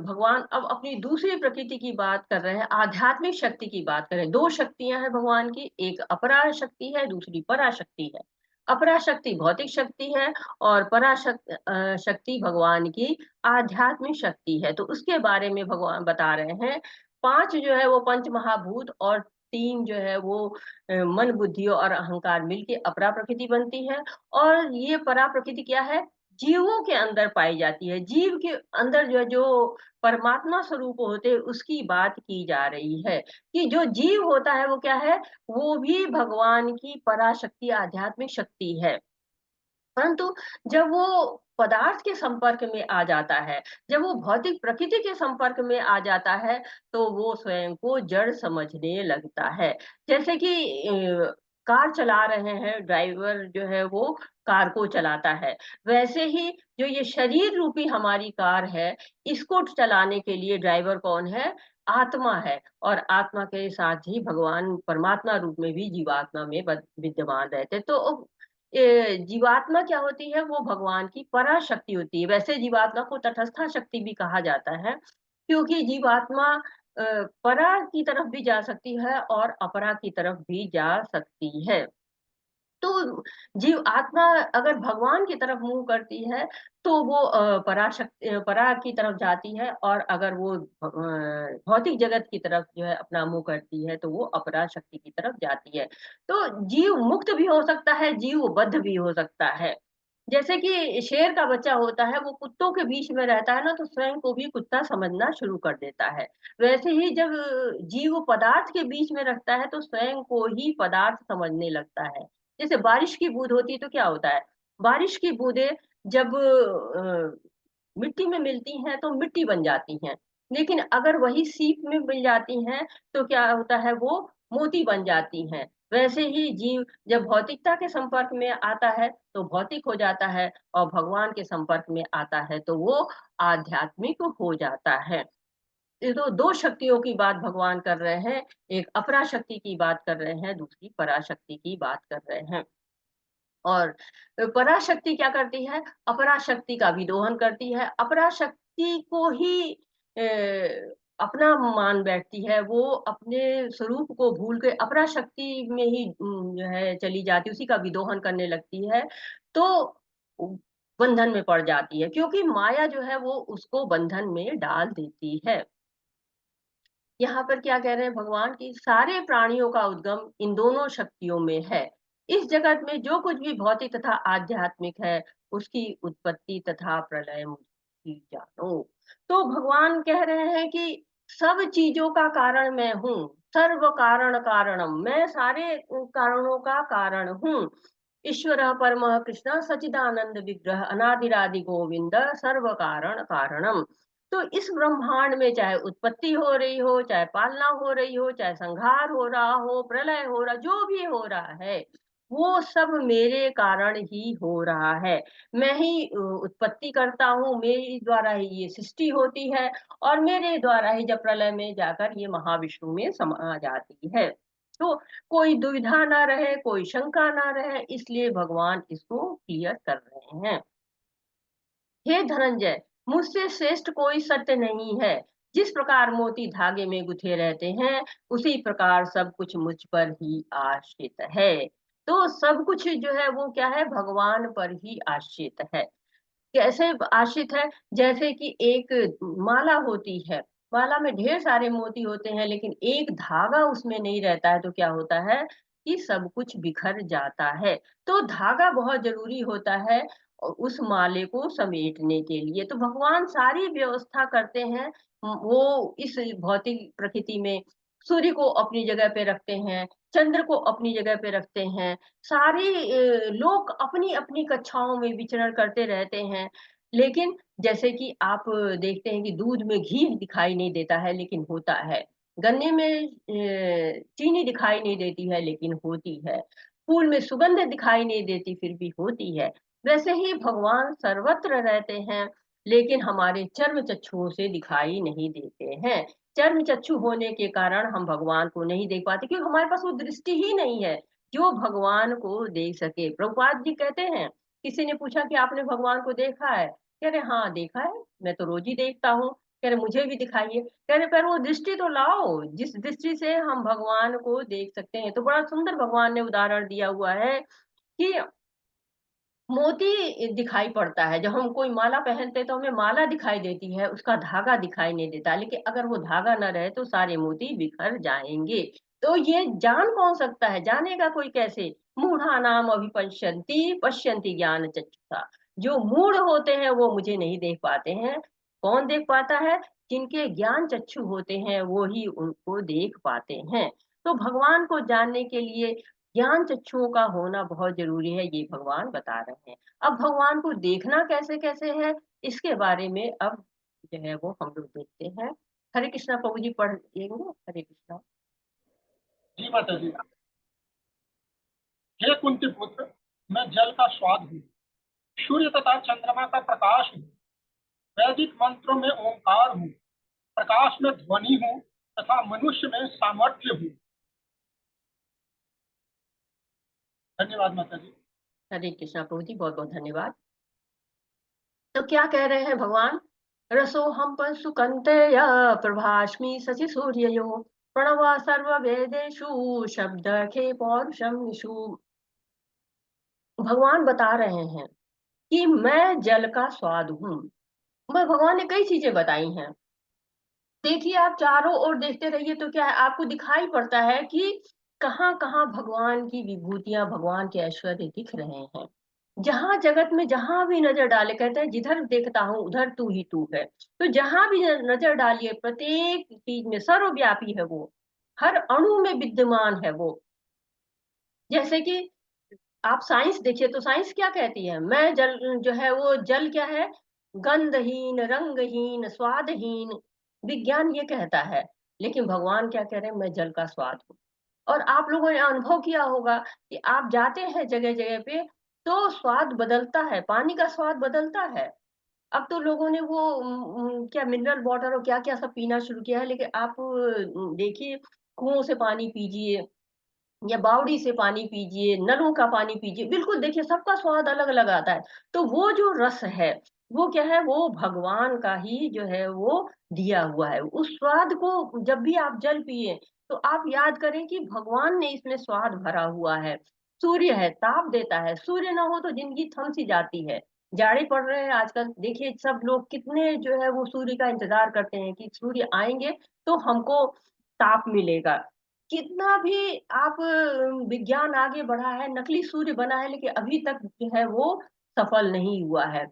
भगवान अब अपनी दूसरी प्रकृति की बात कर रहे हैं, आध्यात्मिक शक्ति की बात कर रहे हैं। 2 शक्तियां हैं भगवान की, एक अपरा शक्ति है, दूसरी पराशक्ति है। अपरा शक्ति भौतिक शक्ति है और पराशक्ति शक्ति भगवान की आध्यात्मिक शक्ति है। तो उसके बारे में भगवान बता रहे हैं। 5 जो है वो पंच महाभूत और 3 जो है वो मन, बुद्धि और अहंकार मिलके अपरा प्रकृति बनती है। और ये परा प्रकृति क्या है? जीवों के अंदर पाई जाती है। जीव के अंदर जो है, जो परमात्मा स्वरूप होते हैं, उसकी बात की जा रही है कि जो जीव होता है वो क्या है? वो भी भगवान की पराशक्ति, आध्यात्मिक शक्ति है। परंतु जब वो पदार्थ के संपर्क में आ जाता है, जब वो भौतिक प्रकृति के संपर्क में आ जाता है, तो वो स्वयं को जड़ समझने लगता है। जैसे कि कार चला रहे हैं, ड्राइवर जो है वो कार को चलाता है। वैसे ही जो ये शरीर रूपी हमारी कार है, इसको चलाने के लिए ड्राइवर कौन है? आत्मा है। और आत्मा के साथ ही भगवान परमात्मा रूप में भी जीवात्मा में विद्यमान रहते। तो जीवात्मा क्या होती है? वो भगवान की पराशक्ति होती है। वैसे जीवात्मा को तटस्था शक्ति भी कहा जाता है, क्योंकि जीवात्मा परा की तरफ भी जा सकती है और अपरा की तरफ भी जा सकती है। तो जीव आत्मा अगर भगवान की तरफ मुँह करती है, तो वो परा की तरफ जाती है, और अगर वो भौतिक जगत की तरफ जो है अपना मुँह करती है, तो वो अपरा शक्ति की तरफ जाती है। तो जीव मुक्त भी हो सकता है, जीव बद्ध भी हो सकता है। जैसे कि शेर का बच्चा होता है, वो कुत्तों के बीच में रहता है ना, तो स्वयं को भी कुत्ता समझना शुरू कर देता है। वैसे ही जब जीव पदार्थ के बीच में रखता है, तो स्वयं को ही पदार्थ समझने लगता है। जैसे बारिश की बूंद होती है तो क्या होता है? बारिश की बूंदें जब मिट्टी में मिलती हैं तो मिट्टी बन जाती हैं। लेकिन अगर वही सीप में मिल जाती हैं तो क्या होता है, वो मोती बन जाती हैं। वैसे ही जीव जब भौतिकता के संपर्क में आता है तो भौतिक हो जाता है, और भगवान के संपर्क में आता है तो वो आध्यात्मिक हो जाता है। ये तो 2 शक्तियों की बात भगवान कर रहे हैं, एक अपराशक्ति की बात कर रहे हैं, दूसरी पराशक्ति की बात कर रहे हैं। और पराशक्ति क्या करती है? अपराशक्ति का भी दोहन करती है। अपराशक्ति को ही अपना मान बैठती है, वो अपने स्वरूप को भूल के अपराशक्ति में ही जो है चली जाती है, उसी का भी दोहन करने लगती है, तो उ बंधन में पड़ जाती है, क्योंकि माया जो है वो उसको बंधन में डाल देती है। यहाँ पर क्या कह रहे हैं भगवान कि सारे प्राणियों का उद्गम इन दोनों शक्तियों में है। इस जगत में जो कुछ भी भौतिक तथा आध्यात्मिक है, उसकी उत्पत्ति तथा प्रलय मुझी जानो। तो भगवान कह रहे हैं कि सब चीजों का कारण मैं हूँ, सर्व कारण कारणम, मैं सारे कारणों का कारण हूँ। ईश्वर परमः कृष्ण सच्चिदानंद विग्रह अनादिरादि गोविंद सर्व कारण कारणम। तो इस ब्रह्मांड में चाहे उत्पत्ति हो रही हो, चाहे पालना हो रही हो, चाहे संहार हो रहा हो, प्रलय हो रहा, जो भी हो रहा है, वो सब मेरे कारण ही हो रहा है। मैं ही उत्पत्ति करता हूँ, मेरे द्वारा ही ये सृष्टि होती है, और मेरे द्वारा ही जब प्रलय में जाकर ये महाविष्णु में समा जाती है। तो कोई दुविधा ना रहे, कोई शंका ना रहे, इसलिए भगवान इसको क्लियर कर रहे हैं। हे धनंजय, मुझसे श्रेष्ठ कोई सत्य नहीं है। जिस प्रकार मोती धागे में गुथे रहते हैं, उसी प्रकार सब कुछ मुझ पर ही आश्रित है। तो सब कुछ जो है वो क्या है, भगवान पर ही आश्रित है। कैसे आश्रित है? जैसे कि एक माला होती है, माला में ढेर सारे मोती होते हैं, लेकिन एक धागा उसमें नहीं रहता है, तो क्या होता है कि सब कुछ बिखर जाता है। तो धागा बहुत जरूरी होता है उस माले को समेटने के लिए। तो भगवान सारी व्यवस्था करते हैं, वो इस भौतिक प्रकृति में सूर्य को अपनी जगह पे रखते हैं, चंद्र को अपनी जगह पे रखते हैं, सारे लोग अपनी-अपनी कक्षाओं में विचरण करते रहते हैं। लेकिन जैसे कि आप देखते हैं कि दूध में घी दिखाई नहीं देता है, लेकिन होता है। गन्ने में चीनी दिखाई नहीं देती है, लेकिन होती है। फूल में सुगंध दिखाई नहीं देती, फिर भी होती है। वैसे ही भगवान सर्वत्र रहते हैं, लेकिन हमारे चर्म चक्षुओं से दिखाई नहीं देते हैं। चर्म चक्षु होने के कारण हम भगवान को नहीं देख पाते, क्योंकि हमारे पास वो दृष्टि ही नहीं है जो भगवान को देख सके। प्रभुपाद जी कहते हैं, किसी ने पूछा कि आपने भगवान को देखा है? कह रहे हाँ देखा है, मैं तो रोज ही देखता हूँ। कह रहे मुझे भी दिखाइए। कह रहे पर वो दृष्टि तो लाओ जिस दृष्टि से हम भगवान को देख सकते हैं। तो बड़ा सुंदर भगवान ने उदाहरण दिया हुआ है कि मोती दिखाई पड़ता है, जब हम कोई माला पहनते हैं तो हमें माला दिखाई देती है, उसका धागा दिखाई नहीं देता, लेकिन अगर वो धागा ना रहे तो सारे मोती बिखर जाएंगे। तो ये जान कौन सकता है? जानेगा कोई कैसे? मूढ़ा नाम अभिपश्यन्ति पश्यन्ति ज्ञान चक्षुषा। जो मूढ़ होते हैं वो मुझे नहीं देख पाते हैं। कौन देख पाता है? जिनके ज्ञान चक्षु होते हैं वो ही उनको देख पाते हैं। तो भगवान को जानने के लिए ज्ञान चक्षुओं का होना बहुत जरूरी है, ये भगवान बता रहे हैं। अब भगवान को देखना कैसे कैसे है, इसके बारे में अब जो है वो हम लोग देखते हैं। हरे कृष्णा प्रभु जी पढ़ेंगे। हरे कृष्णा। जी माता जी। हे कुंती पुत्र, मैं जल का स्वाद हूँ, सूर्य तथा चंद्रमा का प्रकाश हूँ, वैदिक मंत्रों में ओंकार हूँ, प्रकाश में ध्वनि हूँ तथा मनुष्य में सामर्थ्य हूँ। धन्यवाद माता जी। हरे कृष्णा प्रभु जी, बहुत बहुत धन्यवाद। तो क्या कह रहे हैं भगवान? रसोहम सुकंतेय प्रभास्मि शशि सूर्ययो प्रणव सर्व वेदेषु शब्द खे पौरुषम निषु। भगवान बता रहे हैं कि मैं जल का स्वाद हूँ। मैं भगवान ने कई चीजें बताई हैं। देखिए, आप चारों ओर देखते रहिए तो क्या है, आपको दिखाई पड़ता है कि कहाँ-कहाँ भगवान की विभूतियाँ, भगवान के ऐश्वर्य दिख रहे हैं। जहाँ जगत में जहाँ भी नज़र डाले, कहते हैं जिधर देखता हूँ उधर तू ही तू है। तो जहाँ भी नज़र डालिए, प्रत्येक चीज़ में सर्वव्यापी है वो, हर अणु में विद्यमान है वो। जैसे कि आप साइंस देखिए तो साइंस क्या कहती है? मैं जल जो है वो जल क्या है? गंधहीन, रंगहीन, स्वादहीन, विज्ञान ये कहता है। लेकिन भगवान क्या कह रहे हैं? मैं जल का स्वाद हूँ। और आप लोगों ने अनुभव किया होगा कि आप जाते हैं जगह-जगह पे तो स्वाद बदलता है, पानी का स्वाद बदलता है। अब तो लोगों ने वो क्या मिनरल वाटर और क्या-क्या सब पीना शुरू किया है, लेकिन आप देखिए, कुओं से पानी पीजिए या बावड़ी से पानी पीजिए, नलों का पानी पीजिए, बिल्कुल देखिए सबका स्वाद अलग-अलग आता है। तो वो जो रस है, वो क्या है, वो भगवान का ही जो है वो दिया हुआ है। उस स्वाद को जब भी आप जल पिएँ, तो आप याद करें कि भगवान ने इसमें स्वाद भरा हुआ है। सूर्य है, ताप देता है, सूर्य ना हो तो ज़िंदगी थम-सी जाती है। जाड़े पड़ रहे हैं आजकल, देखिए सब लोग कितने जो है वो सूर्य का इंतज़ार करते हैं कि सूर्य आएँगे तो हमको ताप मिलेगा। कितना भी आप विज्ञान आगे बढ़ा है, नकली सूर्य बना है, लेकिन अभी तक जो है वो सफल नहीं हुआ है।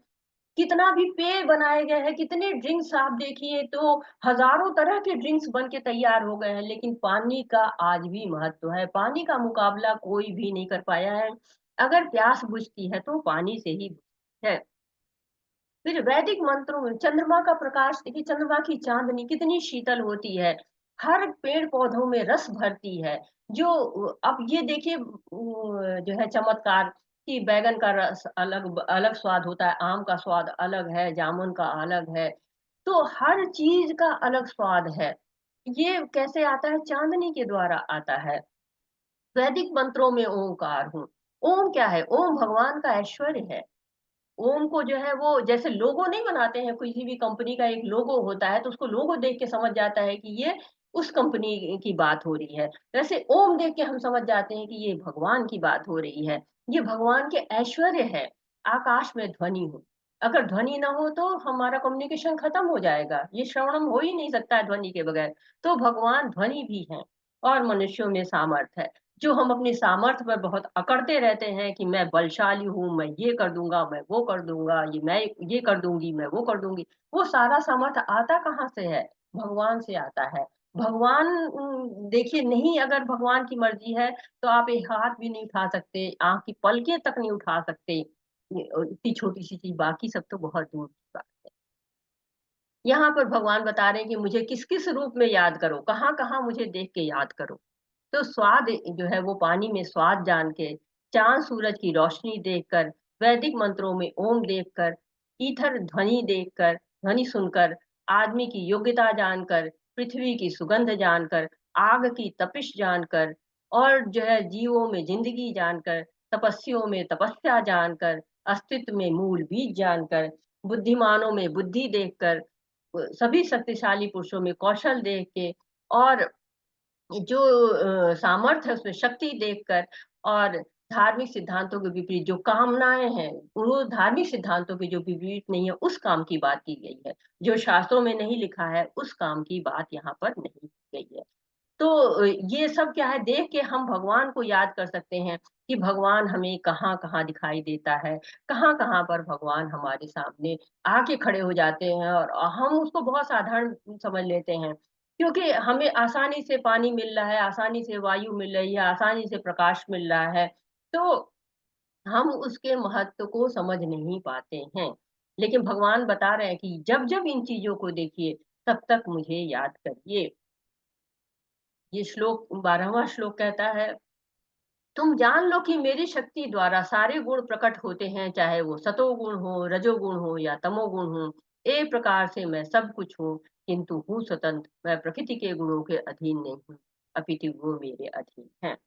कितना भी पेय बनाए गए हैं, कितने ड्रिंक्स आप देखिए तो हज़ारों तरह के ड्रिंक्स बन के तैयार हो गए हैं, लेकिन पानी का आज भी महत्व है। पानी का मुकाबला कोई भी नहीं कर पाया है। अगर प्यास बुझती है तो पानी से ही बुझती है। फिर वैदिक मंत्रों में चंद्रमा का प्रकाश देखिए, चंद्रमा की चांदनी कितनी शीतल होती है, हर पेड़ पौधों में रस भरती है। जो अब ये देखिए जो है चमत्कार कि बैगन का रस अलग अलग स्वाद होता है, आम का स्वाद अलग है, जामुन का अलग है। तो हर चीज का अलग स्वाद है। ये कैसे आता है? चांदनी के द्वारा आता है। वैदिक मंत्रों में ओंकार हूँ। ओम क्या है? ओम भगवान का ऐश्वर्य है। ओम को जो है वो जैसे लोगो नहीं बनाते हैं, किसी भी कंपनी का एक लोगो होता है तो उसको लोगो देख के समझ जाता है कि ये उस कंपनी की बात हो रही है। वैसे ओम देख के हम समझ जाते हैं कि ये भगवान की बात हो रही है। ये भगवान के ऐश्वर्य है। आकाश में ध्वनि हो। अगर ध्वनि ना हो तो हमारा कम्युनिकेशन खत्म हो जाएगा। ये श्रवणम हो ही नहीं सकता है ध्वनि के बगैर। तो भगवान ध्वनि भी है और मनुष्यों में सामर्थ्य है। जो हम अपनी सामर्थ्य पर बहुत अकड़ते रहते हैं कि मैं बलशाली हूँ, मैं ये कर दूँगा, मैं वो कर दूँगा, ये मैं ये कर दूँगी, मैं वो कर दूँगी। वो सारा सामर्थ्य आता कहाँ से है? भगवान से आता है। भगवान देखिए, नहीं अगर भगवान की मर्ज़ी है, तो आप एक हाथ भी नहीं उठा सकते, आँख की पलकें तक नहीं उठा सकते। इतनी छोटी-सी चीज़, बाकी सब तो बहुत दूर की बात है। यहाँ पर भगवान बता रहे हैं कि मुझे किस-किस रूप में याद करो, कहाँ-कहाँ मुझे देख के याद करो। तो स्वाद जो है वो पानी में स्वाद जान के, चाँद सूरज की रोशनी देखकर, वैदिक मंत्रों में ओम देखकर, ईथर ध्वनि देखकर, ध्वनि सुनकर, आदमी की योग्यता जानकर, पृथ्वी की सुगंध जानकर, आग की तपिश जानकर और जो है जीवों में ज़िंदगी जानकर, तपस्वियों में तपस्या जानकर, अस्तित्व में मूल बीज जानकर, बुद्धिमानों में बुद्धि देखकर, सभी शक्तिशाली पुरुषों में कौशल देख के और जो सामर्थ्य है उसमें शक्ति देखकर और धार्मिक सिद्धांतों के विपरीत जो कामनाएँ हैं, वो धार्मिक सिद्धांतों के जो विपरीत नहीं है, उस काम की बात की गई है। जो शास्त्रों में नहीं लिखा है, उस काम की बात यहाँ पर नहीं की गई है। तो ये सब क्या है, देख के हम भगवान को याद कर सकते हैं कि भगवान हमें कहाँ-कहाँ दिखाई देता है, कहाँ-कहाँ पर भगवान हमारे सामने आके खड़े हो जाते हैं और हम उसको बहुत साधारण समझ लेते हैं। क्योंकि हमें आसानी से पानी मिल रहा है, आसानी से वायु मिल रही है, आसानी से प्रकाश मिल रहा है, तो हम उसके महत्व को समझ नहीं पाते हैं। लेकिन भगवान बता रहे हैं कि जब-जब इन चीज़ों को देखिए, तब तक मुझे याद करिए। ये श्लोक 12वां श्लोक कहता है, तुम जान लो कि मेरी शक्ति द्वारा सारे गुण प्रकट होते हैं, चाहे वो सतोगुण हो, रजोगुण हो या तमोगुण हो। एक प्रकार से मैं सब कुछ हूँ, किंतु हूँ स्वतंत्र। मैं प्रकृति के गुणों के अधीन नहीं हूँ, अपितु वो मेरे अधीन हैं।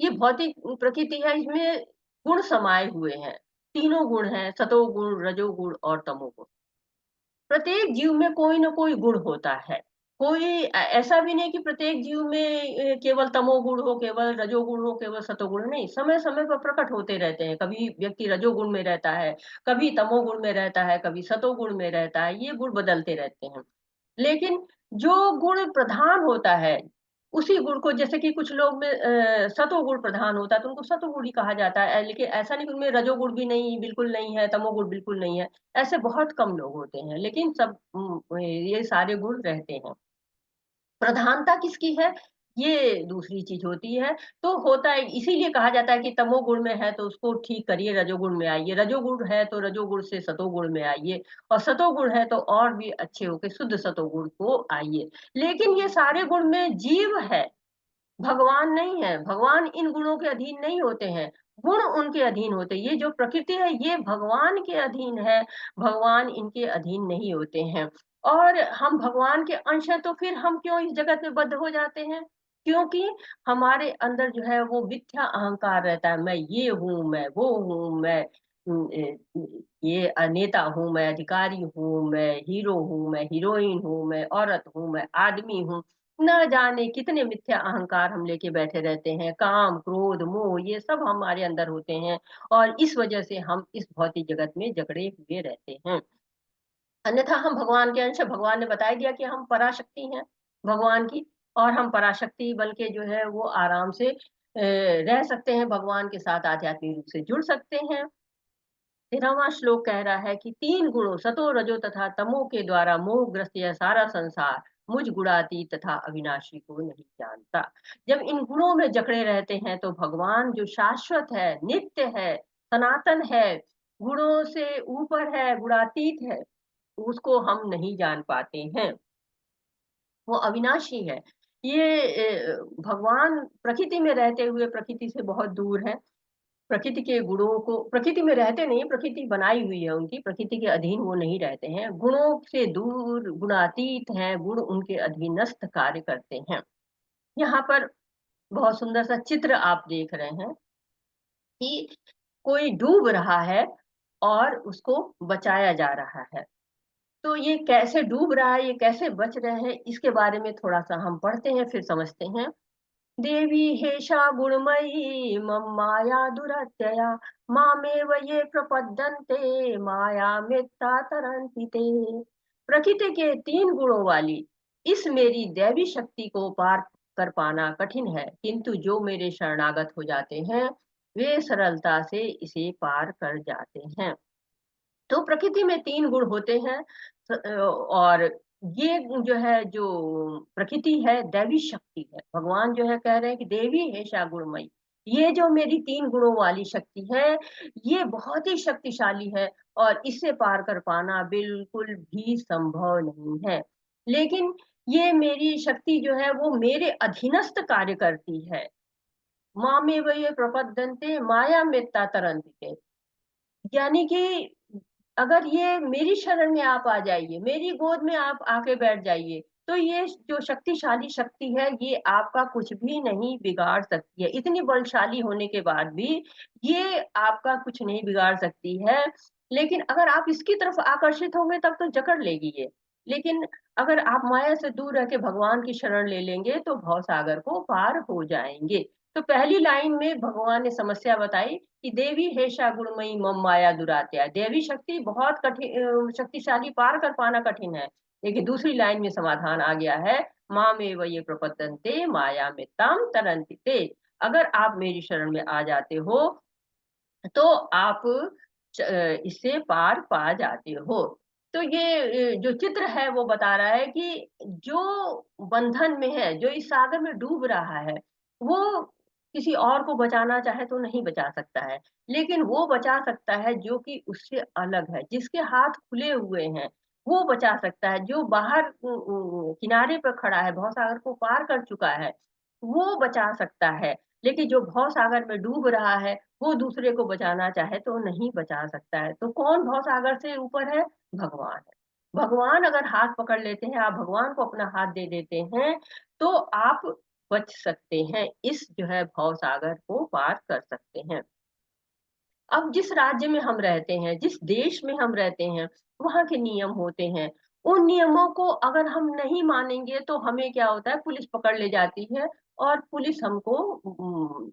ये भौतिक प्रकृति है, इसमें गुण समाये हुए हैं। तीनों गुण हैं, सतोगुण, रजोगुण और तमोगुण। प्रत्येक जीव में कोई न कोई गुण होता है। कोई ऐसा भी नहीं कि प्रत्येक जीव में केवल तमोगुण हो, केवल रजोगुण हो, केवल सतोगुण, नहीं, समय समय पर प्रकट होते रहते हैं। कभी व्यक्ति रजोगुण में रहता है, कभी तमोगुण में रहता है, कभी सतोगुण में रहता है, ये गुण बदलते रहते हैं। लेकिन जो गुण प्रधान होता है, उसी गुण को, जैसे कि कुछ लोग में सतोगुण प्रधान होता है तो उनको सतोगुण ही कहा जाता है, लेकिन ऐसा नहीं कि उनमें रजोगुण भी नहीं, बिल्कुल नहीं है, तमोगुण बिल्कुल नहीं है। ऐसे बहुत कम लोग होते हैं, लेकिन सब ये सारे गुण रहते हैं। प्रधानता किसकी है, ये दूसरी चीज होती है। तो होता है, इसीलिए कहा जाता है कि तमोगुण में है तो उसको ठीक करिए, रजोगुण में आइए, रजोगुण है तो रजोगुण से सतोगुण में आइए, और सतोगुण है तो और भी अच्छे होके शुद्ध सतोगुण को आइए। लेकिन ये सारे गुण में जीव है, भगवान नहीं है। भगवान इन गुणों के अधीन नहीं होते हैं, गुण उनके अधीन होते हैं। ये जो प्रकृति है ये भगवान के अधीन है, भगवान इनके अधीन नहीं होते हैं। और हम भगवान के अंश हैं, तो फिर हम क्यों इस जगत में बद्ध हो जाते हैं? क्योंकि हमारे अंदर जो है वो मिथ्या अहंकार रहता है, मैं ये हूँ, मैं वो हूँ, मैं ये नेता हूँ, मैं अधिकारी हूँ, मैं हीरो हूँ, मैं हीरोइन हूँ, मैं औरत हूँ, मैं आदमी हूँ। न जाने कितने मिथ्या अहंकार हम लेके बैठे रहते हैं, काम, क्रोध, मोह, ये सब हमारे अंदर होते हैं, और इस वजह से हम इस भौतिक जगत में जकड़े हुए रहते हैं। अन्यथा हम भगवान के अंश हैं। भगवान ने बता दिया कि हम पराशक्ति हैं भगवान की, और हम पराशक्ति बन के जो है वो आराम से रह सकते हैं, भगवान के साथ आध्यात्मिक रूप से जुड़ सकते हैं। 13वां श्लोक कह रहा है कि 3 गुणों सतो रजो तथा तमो के द्वारा मोहग्रस्त यह सारा संसार मुझ गुणातीत तथा अविनाशी को नहीं जानता। जब इन गुणों में जकड़े रहते हैं तो भगवान जो शाश्वत है, नित्य है, सनातन है, गुणों से ऊपर है, गुणातीत है, उसको हम नहीं जान पाते हैं। वो अविनाशी है। ये भगवान प्रकृति में रहते हुए प्रकृति से बहुत दूर है। प्रकृति के गुणों को, प्रकृति में रहते नहीं, प्रकृति बनाई हुई है उनकी, प्रकृति के अधीन वो नहीं रहते हैं, गुणों से दूर, गुणातीत हैं, गुण उनके अधीनस्थ कार्य करते हैं। यहाँ पर बहुत सुंदर सा चित्र आप देख रहे हैं कि कोई डूब रहा है और उसको बचाया जा रहा है। तो ये कैसे डूब रहा है, ये कैसे बच रहे हैं, इसके बारे में थोड़ा सा हम पढ़ते हैं, फिर समझते हैं। देवी हेषा गुणमयी मम माया दुरत्यया मामेव ये प्रपद्यन्ते माया मित्ता तरन्ति ते। प्रकृति के 3 गुणों वाली इस मेरी दैवी शक्ति को पार कर पाना कठिन है, किंतु जो मेरे शरणागत हो जाते हैं वे सरलता से इसे पार कर जाते हैं। तो प्रकृति में 3 गुण होते हैं, और ये जो है, जो प्रकृति है दैवी शक्ति है। भगवान जो है कह रहे हैं कि देवी हेषा गुणमयी, ये जो मेरी 3 गुणों वाली शक्ति है ये बहुत ही शक्तिशाली है, और इसे पार कर पाना बिल्कुल भी संभव नहीं है। लेकिन ये मेरी शक्ति जो है वो मेरे अधीनस्थ कार्य करती है। मामेव ये प्रपद्यन्ते माया मेत्ता तरन्ति, यानी कि अगर ये मेरी शरण में आप आ जाइए, मेरी गोद में आप आके बैठ जाइए, तो ये जो शक्तिशाली शक्ति है, ये आपका कुछ भी नहीं बिगाड़ सकती है। इतनी बलशाली होने के बाद भी ये आपका कुछ नहीं बिगाड़ सकती है। लेकिन अगर आप इसकी तरफ आकर्षित होंगे तब तो जकड़ लेगी ये। लेकिन अगर आप माया से दूर रह के भगवान की शरण ले लेंगे तो भवसागर को पार हो जाएंगे। तो पहली लाइन में भगवान ने समस्या बताई कि देवी हेषा गुणमयी मम माया दुरात्या, देवी शक्ति बहुत कठिन, शक्तिशाली, पार कर पाना कठिन है। लेकिन दूसरी लाइन में समाधान आ गया है, माँ में ये प्रपतंते माया में ताम तरंति ते। अगर आप मेरी शरण में आ जाते हो तो आप इससे पार पा जाते हो। तो ये जो चित्र है वो बता रहा है कि जो बंधन में है, जो इस सागर में डूब रहा है, वो किसी और को बचाना चाहे तो नहीं बचा सकता है, लेकिन वो बचा सकता है जो कि उससे अलग है, जिसके हाथ खुले हुए हैं, वो बचा सकता है। जो बाहर किनारे पर खड़ा है, भवसागर को पार कर चुका है, वो बचा सकता है। लेकिन जो भवसागर में डूब रहा है, वो दूसरे को बचाना चाहे तो नहीं बचा सकता है। तो कौन भवसागर से ऊपर है? भगवान है। भगवान अगर हाथ पकड़ लेते हैं, आप भगवान को अपना हाथ दे देते हैं, तो आप बच सकते हैं, इस जो है भवसागर को पार कर सकते हैं। अब जिस राज्य में हम रहते हैं, जिस देश में हम रहते हैं, वहाँ के नियम होते हैं, उन नियमों को अगर हम नहीं मानेंगे तो हमें क्या होता है, पुलिस पकड़ ले जाती है और पुलिस हमको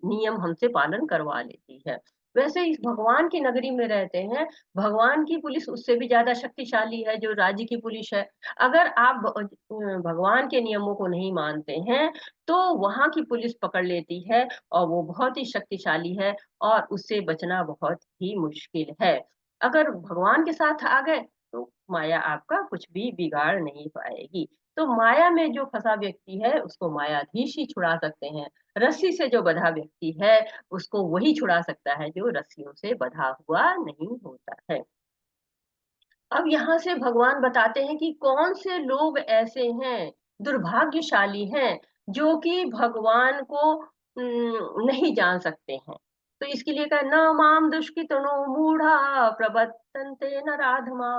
नियम हमसे पालन करवा लेती है। वैसे इस भगवान की नगरी में रहते हैं, भगवान की पुलिस उससे भी ज़्यादा शक्तिशाली है जो राज्य की पुलिस है। अगर आप भगवान के नियमों को नहीं मानते हैं, तो वहाँ की पुलिस पकड़ लेती है और वो बहुत ही शक्तिशाली है और उससे बचना बहुत ही मुश्किल है। अगर भगवान के साथ आ गए तो माया आपका कुछ भी बिगाड़ नहीं पाएगी। तो माया में जो फँसा व्यक्ति है उसको मायाधीश ही छुड़ा सकते हैं। रस्सी से जो बंधा व्यक्ति है उसको वही छुड़ा सकता है जो रस्सियों से बंधा हुआ नहीं होता है। अब यहाँ से भगवान बताते हैं कि कौन से लोग ऐसे हैं, दुर्भाग्यशाली हैं, जो कि भगवान को नहीं जान सकते हैं। तो इसके लिए कहा न माम दुष्कृतनो मूढ़ा प्रवर्तन्ते नराधमा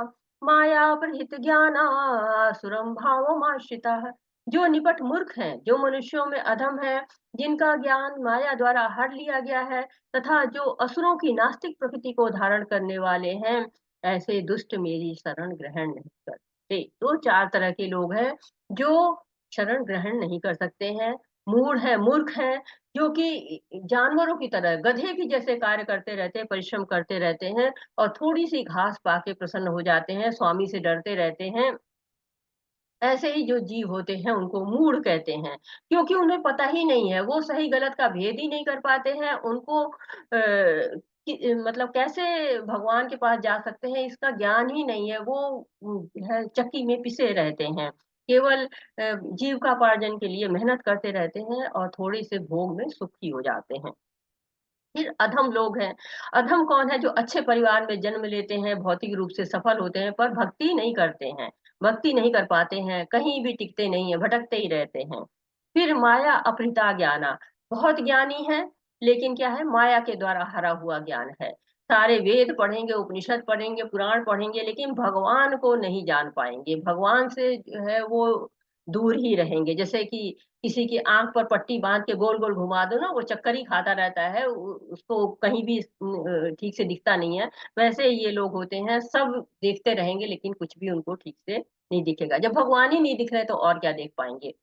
माया प्रहित ज्ञाना सुरम भावमाश्रिताः। जो निपट मूर्ख हैं, जो मनुष्यों में अधम है, जिनका ज्ञान माया द्वारा हर लिया गया है तथा जो असुरों की नास्तिक प्रकृति को धारण करने वाले हैं, ऐसे दुष्ट मेरी शरण ग्रहण नहीं करते। तो 4 तरह के लोग हैं जो शरण ग्रहण नहीं कर सकते हैं। मूढ़ है, मूर्ख है, जो कि जानवरों की तरह गधे की जैसे कार्य करते रहते हैं, परिश्रम करते रहते हैं और थोड़ी-सी घास पाके प्रसन्न हो जाते हैं, स्वामी से डरते रहते हैं। ऐसे ही जो जीव होते हैं उनको मूढ़ कहते हैं, क्योंकि उन्हें पता ही नहीं है, वो सही गलत का भेद ही नहीं कर पाते हैं। उनको मतलब कैसे भगवान के पास जा सकते हैं इसका ज्ञान ही नहीं है। वो है चक्की में पिसे रहते हैं। केवल जीविकापार्जन के लिए मेहनत करते रहते हैं और थोड़े से भोग में सुखी हो जाते हैं। फिर अधम लोग हैं। अधम कौन है? जो अच्छे परिवार में जन्म लेते हैं, भौतिक रूप से सफल होते हैं, पर भक्ति नहीं करते हैं, भक्ति नहीं कर पाते हैं, कहीं भी टिकते नहीं हैं, भटकते ही रहते हैं। फिर माया अपहृता ज्ञाना, बहुत ज्ञानी है, लेकिन क्या है? माया के द्वारा हरा हुआ ज्ञान है। सारे वेद पढ़ेंगे, उपनिषद पढ़ेंगे, पुराण पढ़ेंगे, लेकिन भगवान को नहीं जान पाएँगे। भगवान से जो है वो दूर ही रहेंगे। जैसे कि किसी की आँख पर पट्टी बाँध के गोल-गोल घुमा दो ना, वो चक्कर ही खाता रहता है, उसको कहीं भी ठीक से दिखता नहीं है। वैसे ही ये लोग होते हैं, सब देखते रहेंगे लेकिन कुछ भी उनको ठीक से नहीं दिखेगा। जब भगवान ही नहीं दिख रहे तो और क्या देख पाएँगे?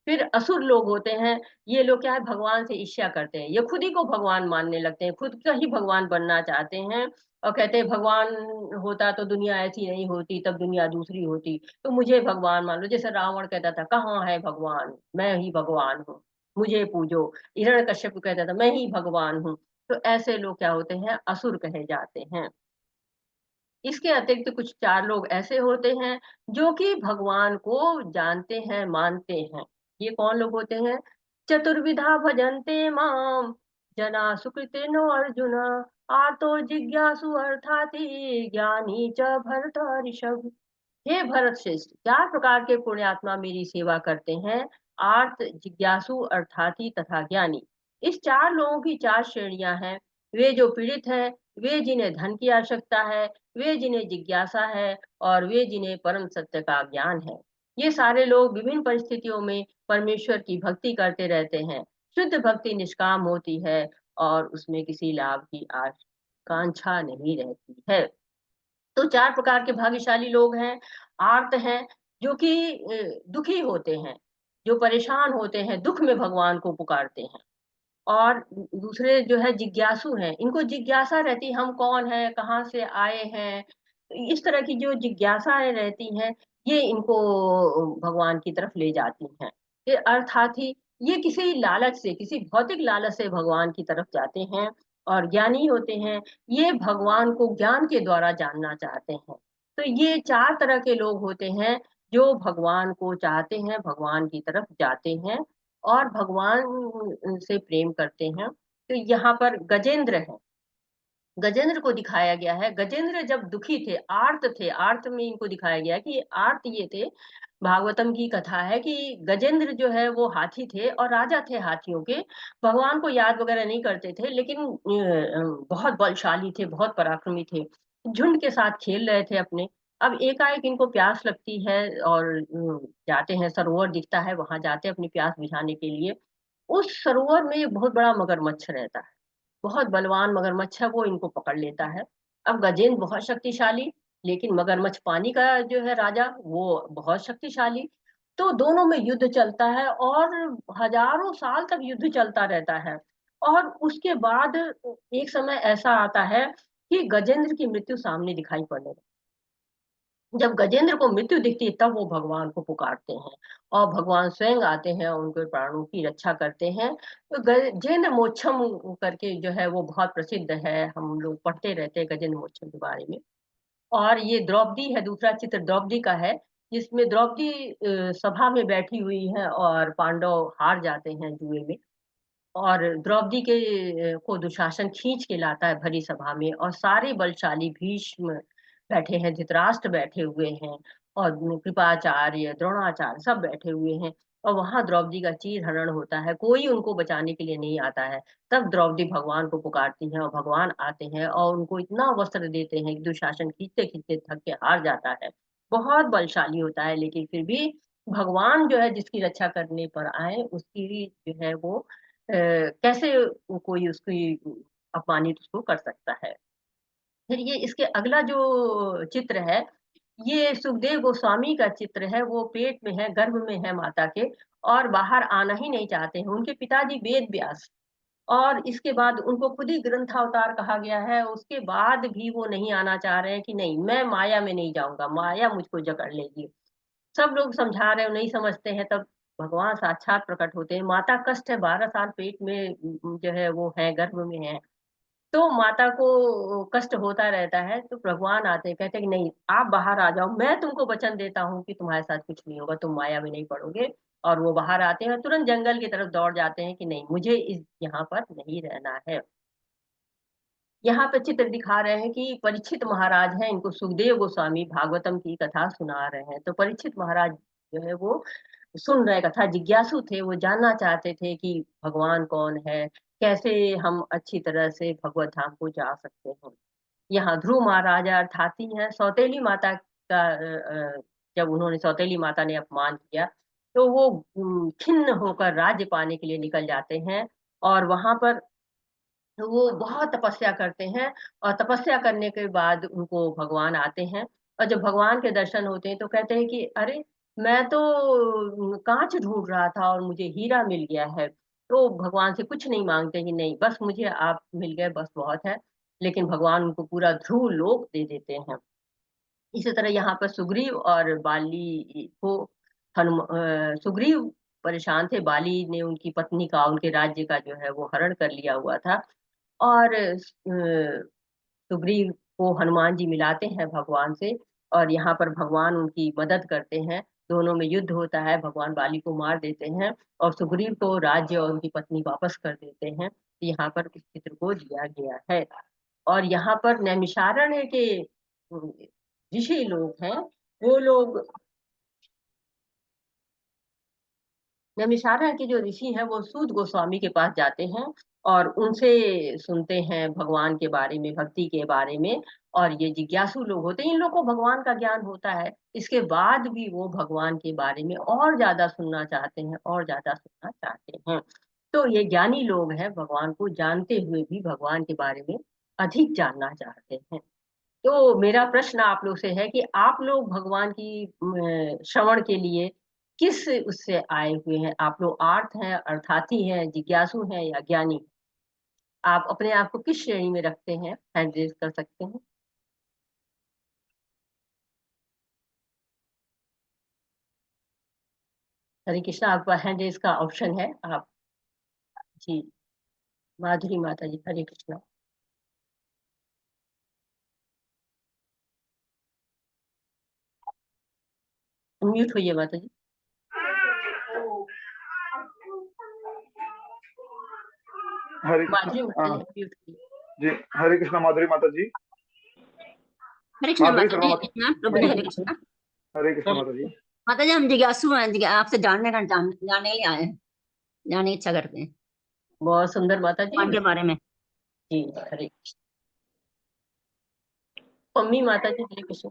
फिर असुर लोग होते हैं, ये लोग क्या है भगवान से ईर्ष्या करते हैं, ये खुद ही को भगवान मानने लगते हैं, खुद का ही भगवान बनना चाहते हैं और कहते हैं भगवान होता तो दुनिया ऐसी नहीं होती, तब दुनिया दूसरी होती। तो मुझे भगवान मान लो। जैसे रावण कहता था कहाँ है भगवान, मैं ही भगवान हूँ, मुझे पूजो। हिरण्यकश्यप कहता था मैं ही भगवान हूँ। तो ऐसे लोग क्या होते हैं, असुर कहे जाते हैं। इसके अतिरिक्त कुछ 4 लोग ऐसे होते हैं जो कि भगवान को जानते हैं, मानते हैं। ये कौन लोग होते हैं? चतुर्विधा भजन्ते माम जना सुकृतिनो अर्जुन आर्तो जिज्ञासु अर्थाति ज्ञानी च भरतर्षभ। हे भरत श्रेष्ठ, 4 प्रकार के पुण्यात्मा मेरी सेवा करते हैं, आर्त, जिज्ञासु, अर्थार्थी तथा ज्ञानी। इस 4 लोगों की 4 श्रेणियाँ हैं। वे जो पीड़ित हैं, वे जिन्हें धन की आवश्यकता है, वे जिन्हें जिज्ञासा है और वे जिन्हें परम सत्य का ज्ञान है। ये सारे लोग विभिन्न परिस्थितियों में परमेश्वर की भक्ति करते रहते हैं। शुद्ध भक्ति निष्काम होती है और उसमें किसी लाभ की आकांक्षा नहीं रहती है। तो 4 प्रकार के भाग्यशाली लोग हैं, आर्त हैं, जो कि दुखी होते हैं, जो परेशान होते हैं, दुःख में भगवान को पुकारते हैं। और दूसरे जो है जिज्ञासु हैं, इनको जिज्ञासा रहती है हम कौन हैं, कहाँ से आए हैं, इस तरह की जो जिज्ञासाएँ रहती हैं, ये इनको भगवान की तरफ ले जाती हैं। फिर अर्थार्थी, ये किसी लालच से, किसी भौतिक लालच से भगवान की तरफ जाते हैं और ज्ञानी होते हैं, ये भगवान को ज्ञान के द्वारा जानना चाहते हैं। तो ये 4 तरह के लोग होते हैं, जो भगवान को चाहते हैं, भगवान की तरफ जाते हैं और भगवान से प्रेम करते हैं। तो यहाँ पर गजेंद्र हैं, गजेंद्र को दिखाया गया है। गजेंद्र जब दुखी थे, आर्त थे, आर्त में इनको दिखाया गया है कि आर्त ये थे। भागवतम की कथा है कि गजेंद्र जो है वो हाथी थे और राजा थे हाथियों के। भगवान को याद वगैरह नहीं करते थे लेकिन बहुत बलशाली थे, बहुत पराक्रमी थे। झुंड के साथ खेल रहे थे अपने। अब एकाएक इनको प्यास लगती है और जाते हैं, सरोवर दिखता है, वहाँ जाते हैं अपनी प्यास बुझाने के लिए। उस सरोवर में एक बहुत बड़ा मगरमच्छ रहता है। बहुत बलवान मगरमच्छ है, वो इनको पकड़ लेता है। अब गजेंद्र बहुत शक्तिशाली, लेकिन मगरमच्छ पानी का जो है राजा वो बहुत शक्तिशाली। तो दोनों में युद्ध चलता है और हजारों साल तक युद्ध चलता रहता है। और उसके बाद एक समय ऐसा आता है कि गजेंद्र की मृत्यु सामने दिखाई पड़ने लगती। जब गजेंद्र को मृत्यु दिखती है तब वो भगवान को पुकारते हैं और भगवान स्वयं आते हैं, उनके प्राणों की रक्षा करते हैं। तो गजेंद्र मोक्षम करके जो है वो बहुत प्रसिद्ध है, हम लोग पढ़ते रहते हैं गजेंद्र मोक्षम के बारे में। और ये द्रौपदी है, दूसरा चित्र द्रौपदी का है, जिसमें द्रौपदी सभा में बैठी हुई है और पांडव हार जाते हैं जुए में। और द्रौपदी के को दुशासन खींच के लाता है भरी सभा में, और सारे बलशाली भीष्म बैठे हैं, धृतराष्ट्र बैठे हुए हैं, और कृपाचार्य द्रोणाचार्य सब बैठे हुए हैं। और वहां द्रौपदी का चीर हरण होता है, कोई उनको बचाने के लिए नहीं आता है। तब द्रौपदी भगवान को पुकारती हैं और भगवान आते हैं और उनको इतना वस्त्र देते हैं कि दुशासन खींचते खींचते थक के हार जाता है। बहुत बलशाली होता है, लेकिन फिर भी भगवान जो है जिसकी रक्षा करने पर आए उसकी जो है वो कैसे कोई उसकी अपमानित उसको कर सकता है। फिर ये इसके अगला जो चित्र है, ये सुखदेव गोस्वामी का चित्र है। वो पेट में है, गर्भ में है माता के, और बाहर आना ही नहीं चाहते हैं। उनके पिताजी वेद व्यास, और इसके बाद उनको खुद ही ग्रंथावतार कहा गया है, उसके बाद भी वो नहीं आना चाह रहे हैं कि नहीं, मैं माया में नहीं जाऊंगा, माया मुझको जकड़ लेगी। सब लोग समझा रहे हो, नहीं समझते हैं। तब भगवान साक्षात प्रकट होते हैं। माता कष्ट है, 12 साल पेट में जो है वो है, गर्भ में है। तो माता को कष्ट होता रहता है, तो भगवान आते हैं, कहते हैं कि नहीं, आप बाहर आ जाओ, मैं तुमको वचन देता हूँ कि तुम्हारे साथ कुछ नहीं होगा, तुम माया में नहीं पड़ोगे। और वो बाहर आते हैं, तुरंत जंगल की तरफ दौड़ जाते हैं कि नहीं, मुझे इस यहाँ पर नहीं रहना है। यहाँ पे चित्र दिखा रहे हैं कि परीक्षित महाराज हैं, इनको सुखदेव गोस्वामी भागवतम की कथा सुना रहे हैं। तो परीक्षित महाराज जो है वो सुन रहे कथा, जिज्ञासु थे, वो जानना चाहते थे कि भगवान कौन है, कैसे हम अच्छी तरह से भगवत धाम को जा सकते हैं। यहाँ ध्रुव महाराजा अर्थात ही हैं, सौतेली माता का जब उन्होंने, सौतेली माता ने अपमान किया, तो वो खिन्न होकर राज्य पाने के लिए निकल जाते हैं। और वहां पर तो वो बहुत तपस्या करते हैं, और तपस्या करने के बाद उनको भगवान आते हैं। और जब भगवान के दर्शन होते हैं तो कहते हैं कि अरे, मैं तो कांच ढूंढ रहा था और मुझे हीरा मिल गया है। तो भगवान से कुछ नहीं मांगते कि नहीं, बस मुझे आप मिल गए, बस बहुत है। लेकिन भगवान उनको पूरा ध्रुव लोक दे देते हैं। इसी तरह यहाँ पर सुग्रीव और बाली को सुग्रीव परेशान थे, बाली ने उनकी पत्नी का, उनके राज्य का जो है वो हरण कर लिया हुआ था। और सुग्रीव को हनुमान जी मिलाते हैं भगवान से, और यहाँ पर भगवान उनकी मदद करते हैं। दोनों में युद्ध होता है, भगवान बाली को मार देते हैं और सुग्रीव को राज्य और उनकी पत्नी वापस कर देते हैं। यहाँ पर इस चित्र को दिया गया है। और यहाँ पर नैमिषारण्य के ऋषि लोग हैं, वो लोग, नैमिषारण्य के जो ऋषि हैं वो सूत गोस्वामी के पास जाते हैं और उनसे सुनते हैं भगवान के बारे में, भक्ति के बारे में। और ये जिज्ञासु लोग होते हैं, इन लोगों को भगवान का ज्ञान होता है, इसके बाद भी वो भगवान के बारे में और ज्यादा सुनना चाहते हैं, और ज्यादा सुनना चाहते हैं। तो ये ज्ञानी लोग हैं, भगवान को जानते हुए भी भगवान के बारे में अधिक जानना चाहते हैं। तो मेरा प्रश्न आप लोग से है कि आप लोग भगवान की श्रवण के लिए किस उससे आए हुए हैं? आप लोग आर्थ हैं, अर्थार्थी हैं, जिज्ञासु हैं, या ज्ञानी? आप अपने आप को किस श्रेणी में रखते हैं? हैंड रेज कर सकते हैं। हरे कृष्णा, आपका हैंड रेज का ऑप्शन है, आप। जी, माधुरी माता जी, हरे कृष्णा। म्यूट होइए माता जी। हरे कृष्णा। माधुरी माता जी, म्यूट होइए। जी, हरे कृष्णा माधुरी माता जी। हरे कृष्णा माधुरी माता शर्मा जी, माता। कृष्णा प्रभु जी, हरे कृष्णा। हरे कृष्णा माता जी। माता जी, हम जिज्ञासु हैं, आपसे जानने के लिए आए हैं, जानने की इच्छा करते हैं बहुत सुंदर माता जी। भगवान के बारे में। जी, हरे कृष्ण। मम्मी माता जी, हरे कृष्ण।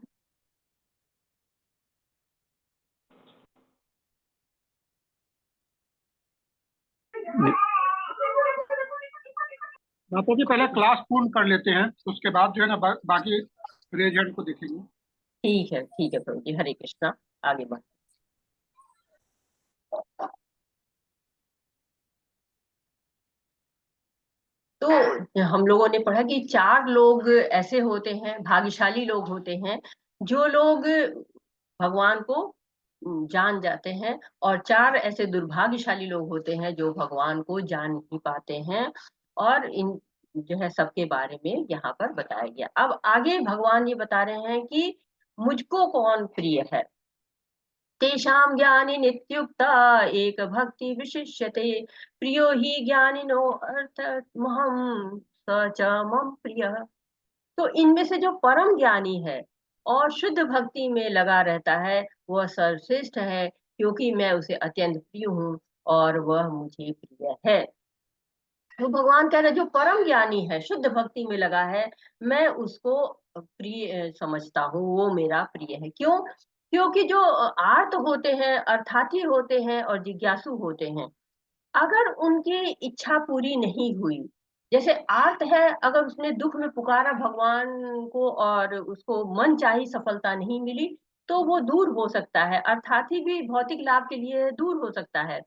माता जी पहले क्लास पूर्ण कर लेते हैं, उसके बाद जो है ना बाकी रेज हैंड को देखेंगे। ठीक है प्रभु जी, हरे कृष्णा। आगे बढ़। तो हम लोगों ने पढ़ा कि 4 लोग ऐसे होते हैं, भाग्यशाली लोग होते हैं, जो लोग भगवान को जान जाते हैं, और 4 ऐसे दुर्भाग्यशाली लोग होते हैं जो भगवान को जान नहीं पाते हैं। और इन जो है सबके बारे में यहाँ पर बताया गया। अब आगे भगवान ये बता रहे हैं कि मुझको कौन प्रिय है। तेषां ज्ञानी नित्युक्ता एक भक्ति विशिष्यते, प्रियो ही ज्ञानिनो अर्थमहं स च मम प्रिय। तो इनमें से जो परम ज्ञानी है और शुद्ध भक्ति में लगा रहता है, वह सर्वश्रेष्ठ है, क्योंकि मैं उसे अत्यंत प्रिय हूँ और वह मुझे प्रिय है। तो भगवान कह रहे जो परम ज्ञानी है, शुद्ध भक्ति में लगा है, मैं उसको प्रिय समझता हूँ, वो मेरा प्रिय है। क्यों? क्योंकि जो आर्त होते हैं, अर्थार्थी होते हैं और जिज्ञासु होते हैं, अगर उनकी इच्छा पूरी नहीं हुई, जैसे आर्त है, अगर उसने दुख में पुकारा भगवान को और उसको मन चाही सफलता नहीं मिली, तो वो दूर हो सकता है। अर्थार्थी भी भौतिक लाभ के लिए दूर हो सकता है।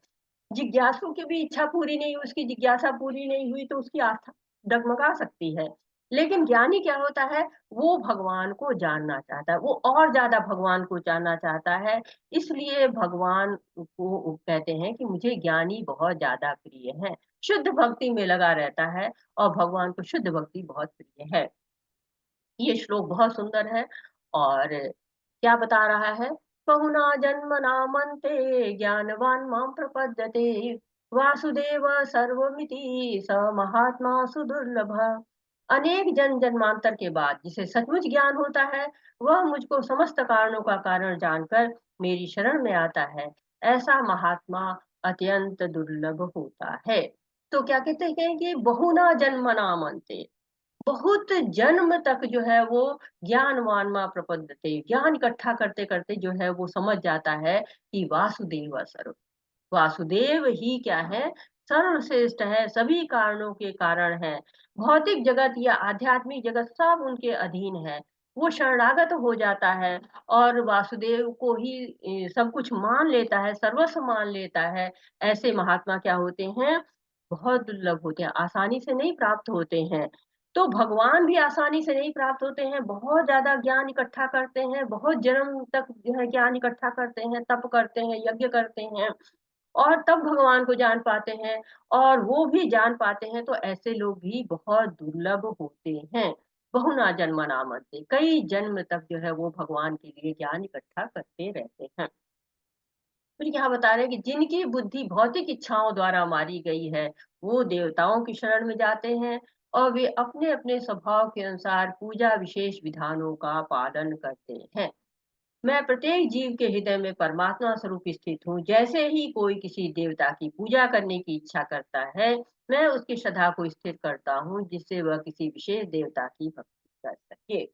जिज्ञासु की भी इच्छा पूरी नहीं हुई, उसकी जिज्ञासा पूरी नहीं हुई, तो उसकी आस्था डगमगा सकती है। लेकिन ज्ञानी क्या होता है, वो भगवान को जानना चाहता है, वो और ज्यादा भगवान को जानना चाहता है। इसलिए भगवान को कहते हैं कि मुझे ज्ञानी बहुत ज्यादा प्रिय है, शुद्ध भक्ति में लगा रहता है, और भगवान को शुद्ध भक्ति बहुत प्रिय है। ये श्लोक बहुत सुंदर है। और क्या बता रहा है, बहुना जन्मनामन्ते ज्ञानवान मां प्रपद्यते, वासुदेव सर्वमिति स महात्मा सुदुर्लभ। अनेक जन्मांतर के बाद जिसे सचमुच ज्ञान होता है, वह मुझको समस्त कारणों का कारण जानकर मेरी शरण में आता है। ऐसा महात्मा अत्यंत दुर्लभ होता है। तो क्या कहते हैं कि बहुना जन्मनामन्ते, बहुत जन्म तक जो है वो ज्ञानवान मां प्रपद्यते, ज्ञान इकट्ठा करते करते जो है वो समझ जाता है कि वासुदेव सर्व, वासुदेव ही क्या है, सर्वश्रेष्ठ है, सभी कारणों के कारण है। भौतिक जगत या आध्यात्मिक जगत सब उनके अधीन है। वो शरणागत हो जाता है और वासुदेव को ही सब कुछ मान लेता है, सर्वस्व मान लेता है। ऐसे महात्मा क्या होते हैं, बहुत दुर्लभ होते हैं, आसानी से नहीं प्राप्त होते हैं। तो भगवान भी आसानी से नहीं प्राप्त होते हैं, बहुत ज्यादा ज्ञान इकट्ठा करते हैं, बहुत जन्म तक जो है ज्ञान इकट्ठा करते हैं, तप करते हैं, यज्ञ करते हैं, और तब भगवान को जान पाते हैं। और वो भी जान पाते हैं, तो ऐसे लोग भी बहुत दुर्लभ होते हैं। बहुना जन्मनामन्ते, कई जन्म तक जो है वो भगवान के लिए ज्ञान इकट्ठा करते रहते हैं। फिर यहाँ बता रहे हैं कि जिनकी बुद्धि भौतिक इच्छाओं द्वारा मारी गई है, वो देवताओं की शरण में जाते हैं, और वे अपने अपने स्वभाव के अनुसार पूजा विशेष विधानों का पालन करते हैं। मैं प्रत्येक जीव के हृदय में परमात्मा स्वरूप स्थित हूँ। जैसे ही कोई किसी देवता की पूजा करने की इच्छा करता है, मैं उसकी श्रद्धा को स्थिर करता हूँ, जिससे वह किसी विशेष देवता की भक्ति कर सके।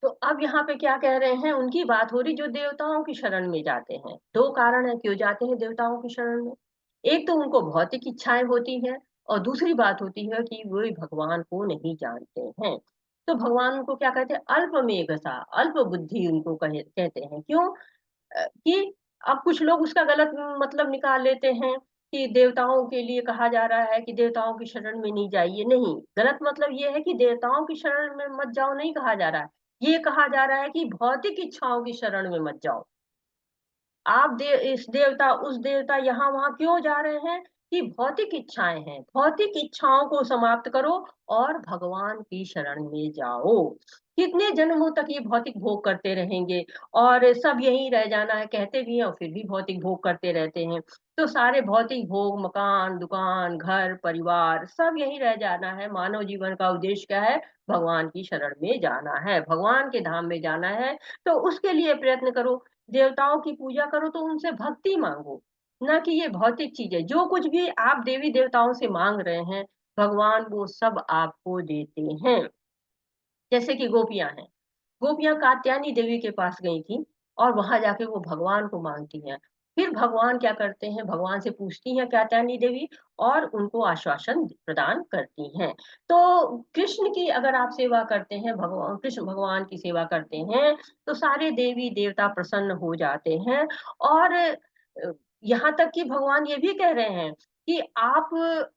तो अब यहाँ पे क्या कह रहे हैं, उनकी बात हो रही जो देवताओं की शरण में जाते हैं। 2 कारण है क्यों जाते हैं देवताओं की शरण में। एक तो उनको भौतिक इच्छाएं होती हैं, और दूसरी बात होती है कि वे भगवान को नहीं जानते हैं। तो भगवान उनको क्या कहते हैं, अल्प मेघसा, अल्प बुद्धि उनको कहते हैं। क्यों? कि अब कुछ लोग उसका गलत मतलब निकाल लेते हैं कि देवताओं के लिए कहा जा रहा है कि देवताओं की शरण में नहीं जाइए। नहीं, गलत मतलब ये है कि देवताओं की शरण में मत जाओ नहीं कहा जा रहा है, ये कहा जा रहा है कि भौतिक इच्छाओं की शरण में मत जाओ। आप इस देवता उस देवता यहाँ वहां क्यों जा रहे हैं, कि भौतिक इच्छाएं हैं, भौतिक इच्छाओं को समाप्त करो और भगवान की शरण में जाओ। कितने जन्मों तक ये भौतिक भोग करते रहेंगे, और सब यही रह जाना है, कहते भी हैं और फिर भी भौतिक भोग करते रहते हैं। तो सारे भौतिक भोग, मकान, दुकान, घर, परिवार, सब यही रह जाना है। मानव जीवन का उद्देश्य क्या है, भगवान की शरण में जाना है, भगवान के धाम में जाना है। तो उसके लिए प्रयत्न करो, देवताओं की पूजा करो तो उनसे भक्ति मांगो, ना कि ये भौतिक चीजें। जो कुछ भी आप देवी देवताओं से मांग रहे हैं, भगवान वो सब आपको देते हैं। जैसे कि गोपियां हैं, गोपियां कात्यायनी देवी के पास गई थी, और वहां जाके वो भगवान को मांगती हैं, फिर भगवान क्या करते हैं, भगवान से पूछती हैं कात्यायनी देवी और उनको आश्वासन प्रदान करती हैं। तो कृष्ण की अगर आप सेवा करते हैं, भगवान कृष्ण भगवान की सेवा करते हैं, तो सारे देवी देवता प्रसन्न हो जाते हैं। और यहाँ तक कि भगवान ये भी कह रहे हैं कि आप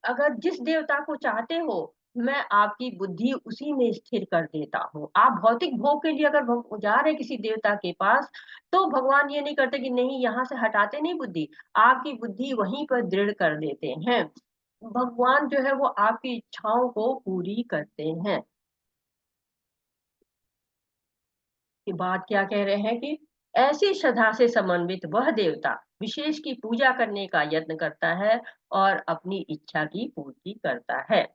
अगर जिस देवता को चाहते हो, मैं आपकी बुद्धि उसी में स्थिर कर देता हूँ। आप भौतिक भोग के लिए अगर जा रहे हैं किसी देवता के पास, तो भगवान ये नहीं करते कि नहीं, यहाँ से हटाते नहीं बुद्धि, आपकी बुद्धि वहीं पर दृढ़ कर देते हैं। भगवान जो है वो आपकी इच्छाओं को पूरी करते हैं। के बाद क्या कह रहे हैं कि ऐसी श्रद्धा से समन्वित वह देवता विशेष की पूजा करने का यत्न करता है और अपनी इच्छा की पूर्ति करता है।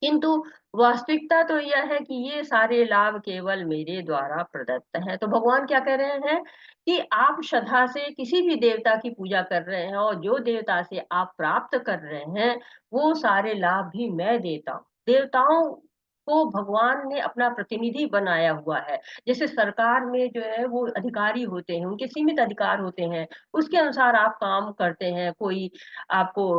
किंतु वास्तविकता तो यह है कि ये सारे लाभ केवल मेरे द्वारा प्रदत्त है। तो भगवान क्या कह रहे हैं कि आप श्रद्धा से किसी भी देवता की पूजा कर रहे हैं और जो देवता से आप प्राप्त कर रहे हैं, वो सारे लाभ भी मैं देता हूँ। देवताओं को भगवान ने अपना प्रतिनिधि बनाया हुआ है। जैसे सरकार में जो है वो अधिकारी होते हैं, उनके सीमित अधिकार होते हैं, उसके अनुसार आप काम करते हैं। कोई आपको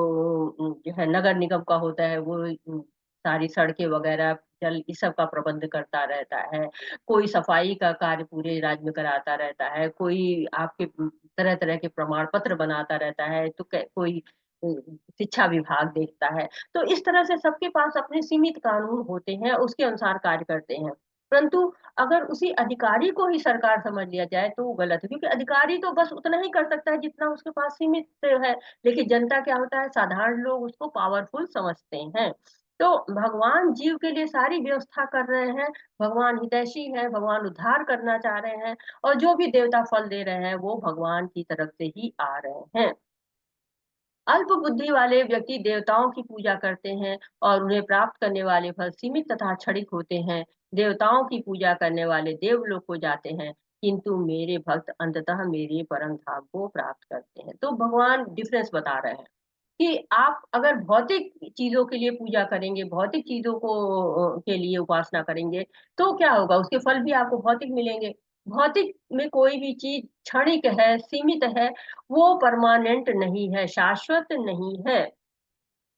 जो है नगर निगम का होता है, वो सारी सड़कें वगैरह, जल, इस सब का प्रबंध करता रहता है। कोई सफाई का कार्य पूरे राज्य में कराता रहता है। कोई आपके तरह तरह के प्रमाण पत्र बनाता रहता है। तो कोई शिक्षा विभाग देखता है। तो इस तरह से सबके पास अपने सीमित कानून होते हैं, उसके अनुसार कार्य करते हैं। परंतु अगर उसी अधिकारी को ही सरकार समझ लिया जाए तो वो गलत है, क्योंकि अधिकारी तो बस उतना ही कर सकता है जितना उसके पास सीमित है। लेकिन जनता क्या होता है, साधारण लोग उसको पावरफुल समझते हैं। तो भगवान जीव के लिए सारी व्यवस्था कर रहे हैं। भगवान हितैषी है, भगवान उद्धार करना चाह रहे हैं। और जो भी देवता फल दे रहे हैं वो भगवान की तरफ से ही आ रहे हैं। अल्प बुद्धि वाले व्यक्ति देवताओं की पूजा करते हैं और उन्हें प्राप्त करने वाले फल सीमित तथा क्षणिक होते हैं। देवताओं की पूजा करने वाले देवलोक को जाते हैं, किंतु मेरे भक्त अंततः मेरे परम धाम को प्राप्त करते हैं। तो भगवान डिफरेंस बता रहे हैं कि आप अगर भौतिक चीजों के लिए पूजा करेंगे, भौतिक चीजों को के लिए उपासना करेंगे, तो क्या होगा, उसके फल भी आपको भौतिक मिलेंगे। भौतिक में कोई भी चीज क्षणिक है, सीमित है, वो परमानेंट नहीं है, शाश्वत नहीं है।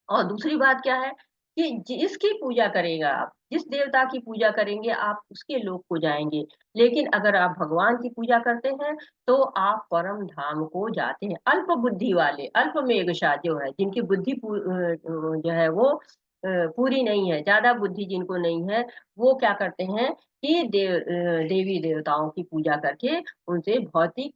और दूसरी बात क्या है कि जिसकी पूजा करेगा आप, जिस देवता की पूजा करेंगे आप, उसके लोक को जाएंगे। लेकिन अगर आप भगवान की पूजा करते हैं तो आप परम धाम को जाते हैं। अल्प बुद्धि वाले, अल्प मेघशा जो है, जिनकी बुद्धि जो है वो पूरी नहीं है, ज्यादा बुद्धि जिनको नहीं है, वो क्या करते हैं कि देवी देवताओं की पूजा करके उनसे भौतिक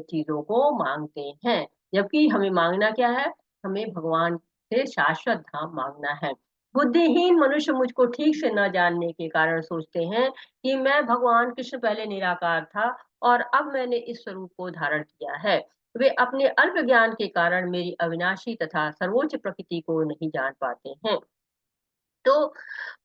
चीजों को मांगते हैं। जबकि हमें मांगना क्या है, हमें भगवान से शाश्वत धाम मांगना है। बुद्धिहीन मनुष्य मुझको ठीक से न जानने के कारण सोचते हैं कि मैं भगवान कृष्ण पहले निराकार था और अब मैंने इस स्वरूप को धारण किया है। वे अपने अल्प ज्ञान के कारण मेरी अविनाशी तथा सर्वोच्च प्रकृति को नहीं जान पाते हैं। तो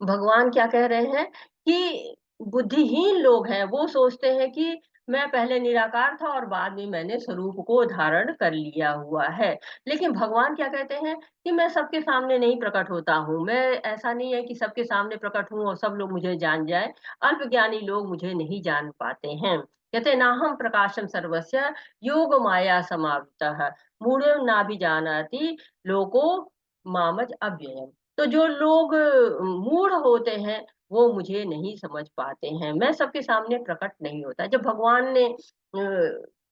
भगवान क्या कह रहे हैं कि बुद्धिहीन लोग हैं, वो सोचते हैं कि मैं पहले निराकार था और बाद में मैंने स्वरूप को धारण कर लिया हुआ है। लेकिन भगवान क्या कहते हैं कि मैं सबके सामने नहीं प्रकट होता हूँ। मैं, ऐसा नहीं है कि सबके सामने प्रकट हूँ और सब लोग मुझे जान जाए। अल्पज्ञानी लोग मुझे नहीं जान पाते हैं। कहते हैं, नाहम प्रकाशम सर्वस्य योग माया समावृतः मूढ़ो नाभिजानाति लोको मामज अव्ययम्। तो जो लोग मूढ़ होते हैं वो मुझे नहीं समझ पाते हैं, मैं सबके सामने प्रकट नहीं होता। जब भगवान ने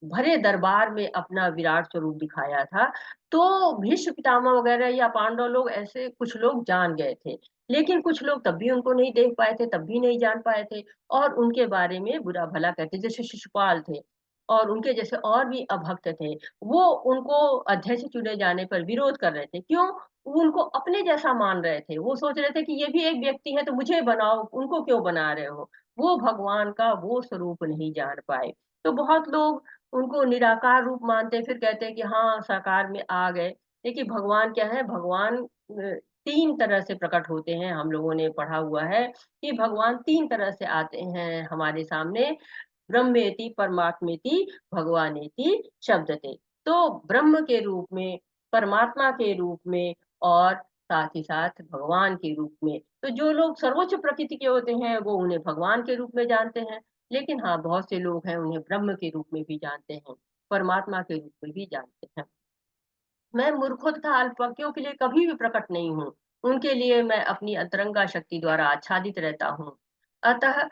भरे दरबार में अपना विराट स्वरूप दिखाया था, तो भीष्म पितामह वगैरह या पांडव लोग, ऐसे कुछ लोग जान गए थे। लेकिन कुछ लोग तब भी उनको नहीं देख पाए थे, तब भी नहीं जान पाए थे और उनके बारे में बुरा भला कहते, जैसे शिशुपाल थे और उनके जैसे और भी अभक्त थे। वो उनको अध्यक्ष चुने जाने पर विरोध कर रहे थे। क्यों? उनको अपने जैसा मान रहे थे। वो सोच रहे थे कि ये भी एक व्यक्ति है तो मुझे बनाओ, उनको क्यों बना रहे हो? वो भगवान का वो स्वरूप नहीं जान पाए। तो बहुत लोग उनको निराकार रूप मानते हैं, फिर कहते हैं कि हाँ, साकार में आ गए। देखिए भगवान क्या है, भगवान 3 तरह से प्रकट होते हैं। हम लोगों ने पढ़ा हुआ है कि भगवान 3 तरह से आते हैं हमारे सामने। ब्रह्मेति परमात्मेति भगवानेति शब्दते। तो ब्रह्म के रूप में, परमात्मा के रूप में और साथ ही साथ भगवान के रूप में। तो जो लोग सर्वोच्च प्रकृति के होते हैं वो उन्हें भगवान के रूप में जानते हैं। लेकिन हाँ, बहुत से लोग हैं उन्हें ब्रह्म के रूप में भी जानते हैं। परमात्मा के रूप में भी जानते हैं। मैं मूर्खों तथा अल्पज्ञों के लिए कभी भी प्रकट नहीं हूँ, उनके लिए मैं अपनी अंतरंगा शक्ति द्वारा आच्छादित रहता हूँ। अतः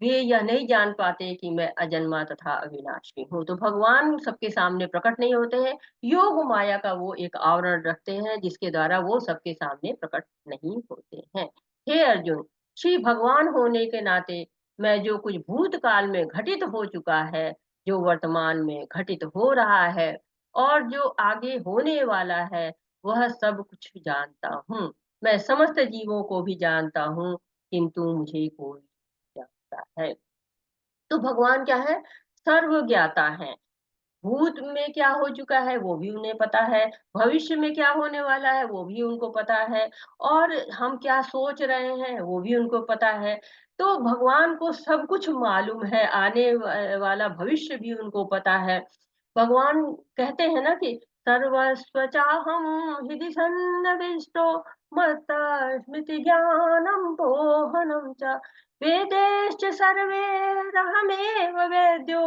वे यह नहीं जान पाते कि मैं अजन्मा तथा अविनाशी हूँ। तो भगवान सबके सामने प्रकट नहीं होते हैं, योग माया का वो एक आवरण रखते हैं जिसके द्वारा वो सबके सामने प्रकट नहीं होते हैं। हे अर्जुन, श्री भगवान होने के नाते मैं जो कुछ भूतकाल में घटित हो चुका है, जो वर्तमान में घटित हो रहा है और जो आगे होने वाला है, वह सब कुछ जानता हूँ। मैं समस्त जीवों को भी जानता हूँ, किंतु मुझे कोई जानता है। तो भगवान क्या है? सर्वज्ञाता है। भूत में क्या हो चुका है वो भी उन्हें पता है, भविष्य में क्या होने वाला है वो भी उनको पता है, और हम क्या सोच रहे हैं वो भी उनको पता है। तो भगवान को सब कुछ मालूम है, आने वाला भविष्य भी उनको पता है। भगवान कहते हैं ना कि सर्वस्व चाहम हृदि सन्निविष्टो मत्तः स्मृति ज्ञानम पोहनम च वेदैश्च सर्वैरहमेव वेद्यो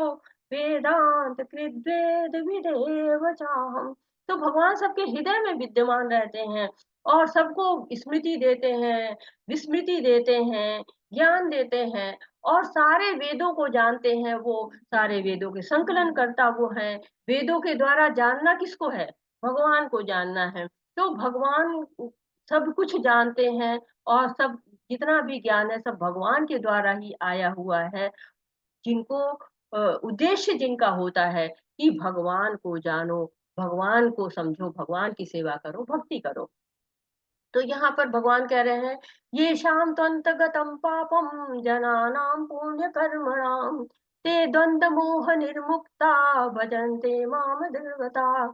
वेदांत कृद्वेद विदेव चाहम। तो भगवान सबके हृदय में विद्यमान रहते हैं और सबको स्मृति देते हैं, विस्मृति देते हैं, ज्ञान देते हैं, और सारे वेदों को जानते हैं। वो सारे वेदों के संकलन करता वो है। वेदों के द्वारा जानना किसको है? भगवान को जानना है। तो भगवान सब कुछ जानते हैं, और सब जितना भी ज्ञान है सब भगवान के द्वारा ही आया हुआ है। जिनको उद्देश्य जिनका होता है कि भगवान को जानो, भगवान को समझो, भगवान की सेवा करो, भक्ति करो। तो यहाँ पर भगवान कह रहे हैं, ये शाम त्वंतगतम पापम जनानाम पुण्य कर्मणाम ते द्वंद्व मोह निर्मुक्ता भजन्ते माम दुर्गता।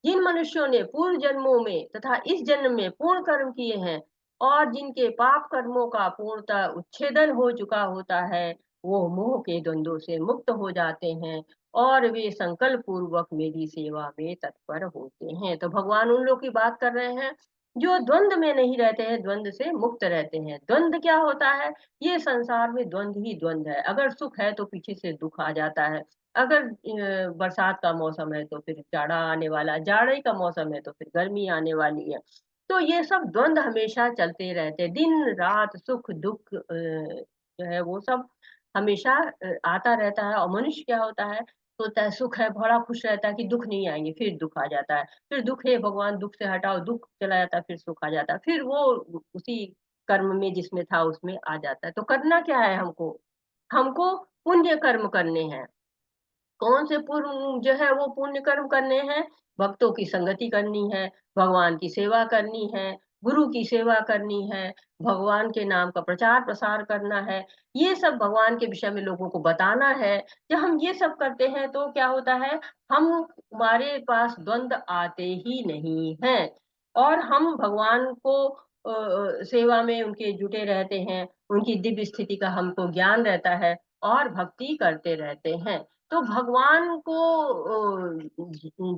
जिन मनुष्यों ने पूर्व जन्मों में तथा इस जन्म में पूर्ण कर्म किए हैं और जिनके पाप कर्मों का पूर्णतः उच्छेदन हो चुका होता है, वो मोह के द्वंद्वों से मुक्त हो जाते हैं और वे संकल्प पूर्वक मेरी सेवा में तत्पर होते हैं। तो भगवान उन लोग की बात कर रहे हैं जो द्वंद्व में नहीं रहते हैं, द्वंद्व से मुक्त रहते हैं। द्वंद्व क्या होता है? ये संसार में द्वंद्व ही द्वंद्व है। अगर सुख है तो पीछे से दुख आ जाता है, अगर बरसात का मौसम है तो फिर जाड़ा आने वाला, जाड़े का मौसम है तो फिर गर्मी आने वाली है। तो ये सब द्वंद्व हमेशा चलते रहते हैं, दिन रात सुख दुख जो है वो सब हमेशा आता रहता है। और मनुष्य क्या होता है, सोचता है सुख है, बड़ा खुश रहता है कि दुख नहीं आएंगे, फिर दुख आ जाता है, फिर दुख है भगवान दुख से हटाओ, दुख चला जाता है, फिर सुख आ जाता है, फिर वो उसी कर्म में जिसमें था उसमें आ जाता है। तो करना क्या है हमको? हमको पुण्य कर्म करने हैं। कौन से पुण्य जो है वो पुण्य कर्म करने हैं? भक्तों की संगति करनी है, भगवान की सेवा करनी है, गुरु की सेवा करनी है, भगवान के नाम का प्रचार प्रसार करना है। ये सब भगवान के विषय में लोगों को बताना है। जब हम ये सब करते हैं तो क्या होता है, हम हमारे पास द्वंद्व आते ही नहीं है, और हम भगवान को सेवा में उनके जुटे रहते हैं, उनकी दिव्य स्थिति का हमको ज्ञान रहता है और भक्ति करते रहते हैं। तो भगवान को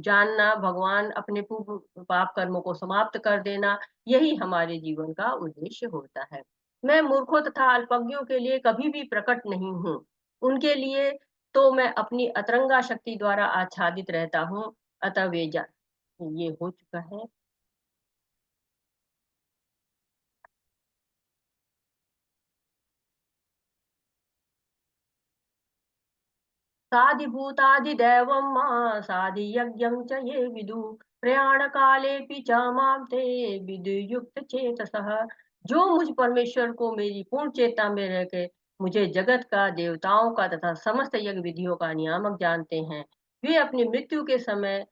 जानना, भगवान अपने पूर्व पाप कर्मों को समाप्त कर देना, यही हमारे जीवन का उद्देश्य होता है। मैं मूर्खों तथा अल्पज्ञों के लिए कभी भी प्रकट नहीं हूँ, उनके लिए तो मैं अपनी अतरंगा शक्ति द्वारा आच्छादित रहता हूँ। अतः वे जान, ये हो चुका है। साधिभूताधिदैवं मा साधियज्ञं च ये विदु प्रयाणकालेऽपि च मां ते विदुयुक्तचेतसः। जो मुझ परमेश्वर को मेरी पूर्ण चेतना में रह के मुझे जगत का, देवताओं का तथा समस्त यज्ञ विधियों का नियामक जानते हैं, वे अपनी मृत्यु के समय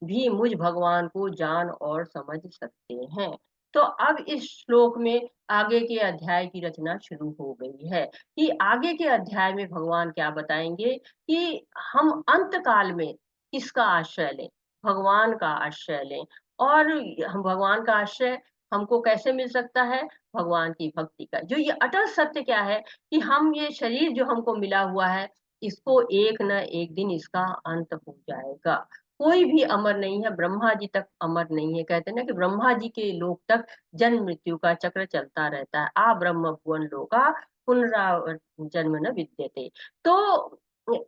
भी मुझ भगवान को जान और समझ सकते हैं। तो अब इस श्लोक में आगे के अध्याय की रचना शुरू हो गई है कि आगे के अध्याय में भगवान क्या बताएंगे कि हम अंत काल में किसका आश्रय लें? भगवान का आश्रय लें। और हम भगवान का आश्रय हमको कैसे मिल सकता है? भगवान की भक्ति का। जो ये अटल सत्य क्या है कि हम ये शरीर जो हमको मिला हुआ है, इसको एक न एक दिन इसका अंत हो जाएगा। कोई भी अमर नहीं है, ब्रह्मा जी तक अमर नहीं है। कहते हैं ना कि ब्रह्मा जी के लोक तक जन्म मृत्यु का चक्र चलता रहता है। आ ब्रह्म भुवन लोका पुनराजन्म न विद्यते। तो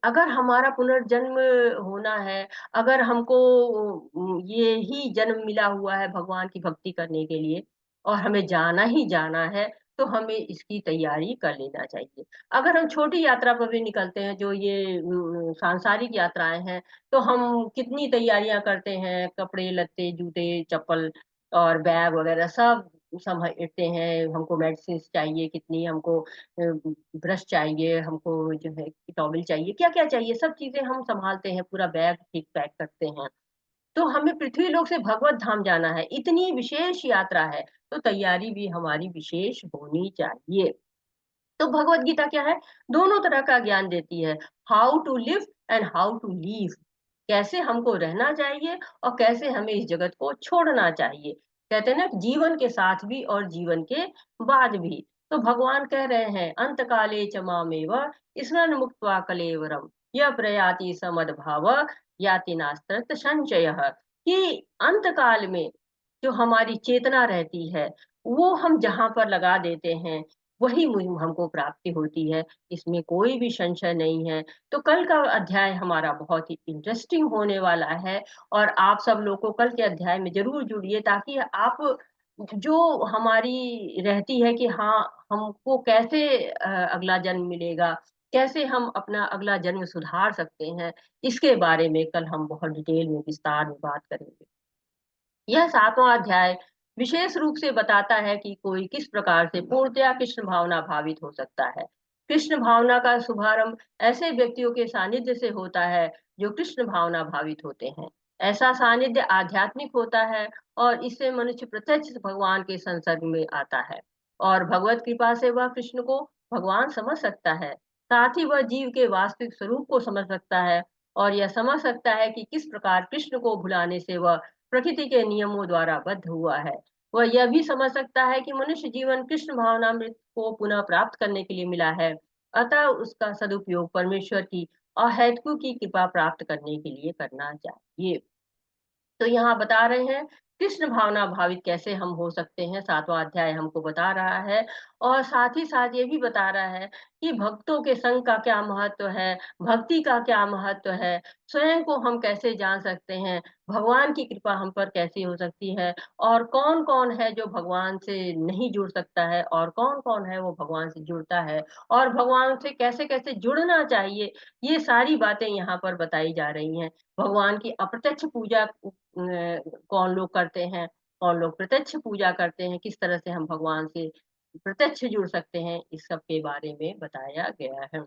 अगर हमारा पुनर्जन्म होना है, अगर हमको ये ही जन्म मिला हुआ है भगवान की भक्ति करने के लिए और हमें जाना ही जाना है, तो हमें इसकी तैयारी कर लेना चाहिए। अगर हम छोटी यात्रा पर भी निकलते हैं, जो ये सांसारिक यात्राएं हैं, तो हम कितनी तैयारियां करते हैं, कपड़े लत्ते, जूते चप्पल और बैग वगैरह सब संभालते हैं। हमको मेडिसिन चाहिए, कितनी हमको ब्रश चाहिए, हमको जो है टॉवल चाहिए, क्या क्या चाहिए, सब चीजें हम संभालते हैं, पूरा बैग ठीक पैक करते हैं। तो हमें पृथ्वी लोक से भगवत धाम जाना है, इतनी विशेष यात्रा है, तो तैयारी भी हमारी विशेष होनी चाहिए। तो भगवत गीता क्या है, दोनों तरह का ज्ञान देती है, how to live and how to leave, कैसे हमको रहना चाहिए और कैसे हमें इस जगत को छोड़ना चाहिए। कहते हैं ना, जीवन के साथ भी और जीवन के बाद भी। तो भगवान कह रहे हैं, अंत काले च मामेव स्मरण मुक्त्वा कलेवरम यह प्रयाति समद्भाव याति नास्त्र संचय, कि अंत काल में जो हमारी चेतना रहती है, वो हम जहां पर लगा देते हैं, वही हमको प्राप्ति होती है, इसमें कोई भी संशय नहीं है। तो कल का अध्याय हमारा बहुत ही इंटरेस्टिंग होने वाला है, और आप सब लोग को कल के अध्याय में जरूर जुड़िए, ताकि आप जो हमारी रहती है कि हाँ, हमको कैसे अगला जन्म मिलेगा, कैसे हम अपना अगला जन्म सुधार सकते हैं, इसके बारे में कल हम बहुत डिटेल में विस्तार में बात करेंगे। यह 7वां अध्याय विशेष रूप से बताता है कि कोई किस प्रकार से पूर्णतया कृष्ण भावना भावित हो सकता है। कृष्ण भावना का शुभारंभ ऐसे व्यक्तियों के सानिध्य से होता है जो कृष्ण भावना भावित होते हैं। ऐसा सानिध्य आध्यात्मिक होता है और इससे मनुष्य प्रत्यक्ष भगवान के संसर्ग में आता है, और भगवत कृपा से वह कृष्ण को भगवान समझ सकता है। साथ ही वह जीव के वास्तविक स्वरूप को समझ सकता है, और यह समझ सकता है कि किस प्रकार कृष्ण को भुलाने से वह प्रकृति के नियमों द्वारा बद्ध हुआ है। वह यह भी समझ सकता है कि मनुष्य जीवन कृष्ण भावनामृत को पुनः प्राप्त करने के लिए मिला है, अतः उसका सदुपयोग परमेश्वर की अहेतु की कृपा प्राप्त करने के लिए करना चाहिए। तो यहाँ बता रहे हैं कृष्ण भावना भावित कैसे हम हो सकते हैं, 7वां अध्याय हमको बता रहा है। और साथ ही साथ ये भी बता रहा है कि भक्तों के संग का क्या महत्व है, भक्ति का क्या महत्व है, स्वयं को हम कैसे जान सकते हैं, भगवान की कृपा हम पर कैसी हो सकती है, और कौन कौन है जो भगवान से नहीं जुड़ सकता है और कौन कौन है वो भगवान से जुड़ता है, और भगवान से कैसे कैसे जुड़ना चाहिए, ये सारी बातें यहाँ पर बताई जा रही हैं। भगवान की अप्रत्यक्ष पूजा कौन लोग करते हैं, कौन लोग प्रत्यक्ष पूजा करते हैं, किस तरह से हम भगवान से प्रत्यक्ष जुड़ सकते हैं, इस सब के बारे में बताया गया है।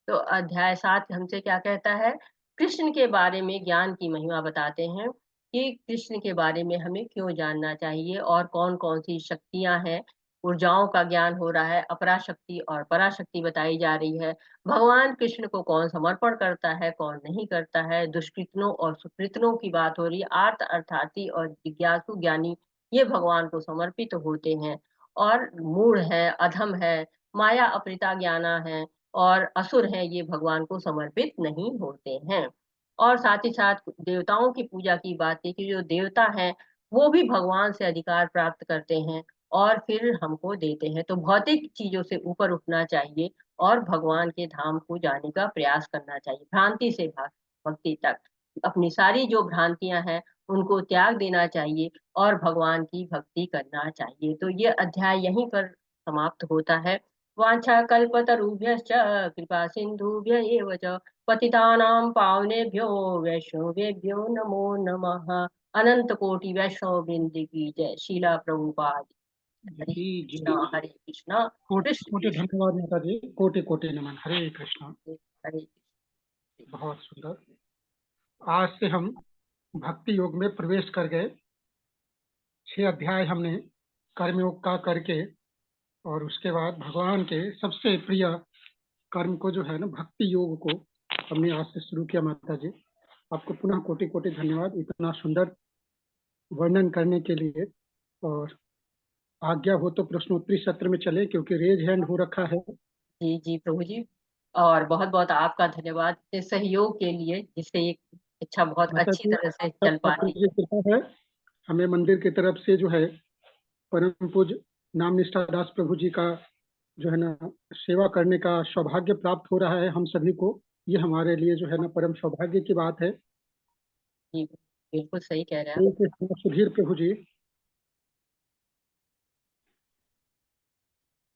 तो अध्याय 7 हमसे क्या कहता है, कृष्ण के बारे में ज्ञान की महिमा बताते हैं, कि कृष्ण के बारे में हमें क्यों जानना चाहिए और कौन कौन सी शक्तियां हैं। ऊर्जाओं का ज्ञान हो रहा है, अपराशक्ति और पराशक्ति बताई जा रही है। भगवान कृष्ण को कौन समर्पण करता है, कौन नहीं करता है, दुष्कृतनों और सुकृतनों की बात हो रही है। आर्त अर्थार्थी और जिज्ञासु ज्ञानी ये भगवान को समर्पित होते हैं, और मूढ़ है, अधम है, माया अपरिता ज्ञाना है और असुर है, ये भगवान को समर्पित नहीं होते हैं। और साथ ही साथ देवताओं की पूजा की बात की, कि जो देवता हैं वो भी भगवान से अधिकार प्राप्त करते हैं और फिर हमको देते हैं। तो भौतिक चीजों से ऊपर उठना चाहिए और भगवान के धाम को जाने का प्रयास करना चाहिए, भ्रांति से भक्ति तक। अपनी सारी जो भ्रांतियां हैं उनको त्याग देना चाहिए और भगवान की भक्ति करना चाहिए। तो ये अध्याय यहीं पर समाप्त होता है। वांछा कल्पतरुभ्यश्च कृपा सिंधुभ्य एव च पतितानां पावनेभ्यो वैष्णवेभ्यो नमो नमः। अनंत कोटि वैष्णव वृंद की जय। शीला प्रभुपाद। हरे जी जी कृष्णा हरे कृष्णा कोटि कृष्ण कोटि कृष्ण धन्यवाद माता जी, कोटि कोटि नमन। हरे कृष्णा। हरे कृष्ण। बहुत सुंदर। आज से हम भक्ति योग में प्रवेश कर गए। 6 अध्याय हमने कर्मयोग का करके, और उसके बाद भगवान के सबसे प्रिय कर्म को जो है ना, भक्ति योग को हमने आज से शुरू किया। माता जी आपको पुनः कोटि कोटि धन्यवाद इतना सुंदर वर्णन करने के लिए। और आज्ञा हो तो प्रश्नोत्तरी सत्र में चले, क्योंकि रेज हैंड हो रखा है। जी जी प्रभु जी, और बहुत बहुत आपका धन्यवाद इस सहयोग के लिए, जिससे ये इच्छा बहुत माता अच्छी जी तरह से चल पा आपकी रही जो कृपा है, हमें मंदिर की तरफ से जो है परम पूज्य नाम निष्ठा दास प्रभु जी का जो है ना सेवा करने का सौभाग्य प्राप्त हो रहा है हम सभी को। ये हमारे लिए जो है ना परम सौभाग्य की बात है। जी बिल्कुल सही कह रहे हैं आप। एक सुधीर प्रभु जी,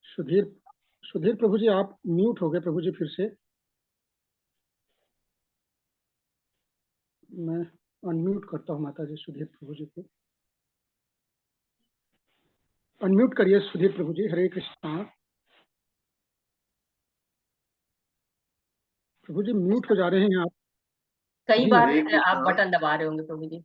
सुधीर सुधीर प्रभु जी, आप म्यूट हो गए प्रभु जी फिर से। मैं अनम्यूट करता हूँ माता जी सुधीर प्रभु जी को। अनम्यूट करिए सुधीर प्रभु जी। हरे कृष्णा। प्रभु जी म्यूट हो जा रहे हैं आप कई अभी। बार हरे आप कृष्णा। बटन दबा रहे होंगे प्रभु जी।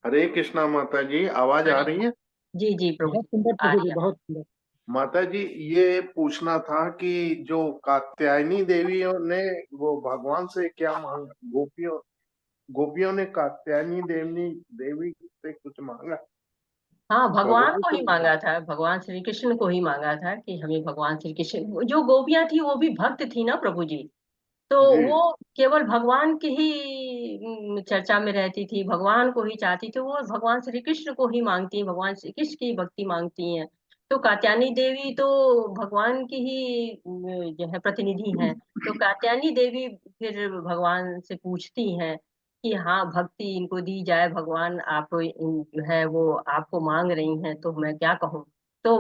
हरे कृष्णा माता जी, आवाज आ हरे रही है? जी जी प्रभु बहुत जी सुंदर आ प्रभु रही जी, है। बहुत सुंदर। माता जी, ये पूछना था कि जो कात्यायनी देवियों ने वो भगवान से क्या मांगा, गोपियों गोपियों ने कात्यायनी देवी से कुछ मांगा? हाँ भगवान प्रभु को जी ही से मांगा था, भगवान श्री कृष्ण को ही मांगा था कि हमें भगवान श्री कृष्ण, जो गोपियां थी वो भी भक्त थी ना प्रभु जी, तो जी। वो केवल भगवान की ही चर्चा में रहती थी, भगवान को ही चाहती थी, वो भगवान श्री कृष्ण को ही मांगती हैं, भगवान श्री कृष्ण की भक्ति मांगती हैं। तो कात्यायनी देवी तो भगवान की ही जो है प्रतिनिधि हैं। तो कात्यायनी देवी फिर भगवान से पूछती हैं कि हाँ भक्ति इनको दी जाए, भगवान आप जो है वो आपको मांग रही हैं, तो मैं क्या कहूँ। तो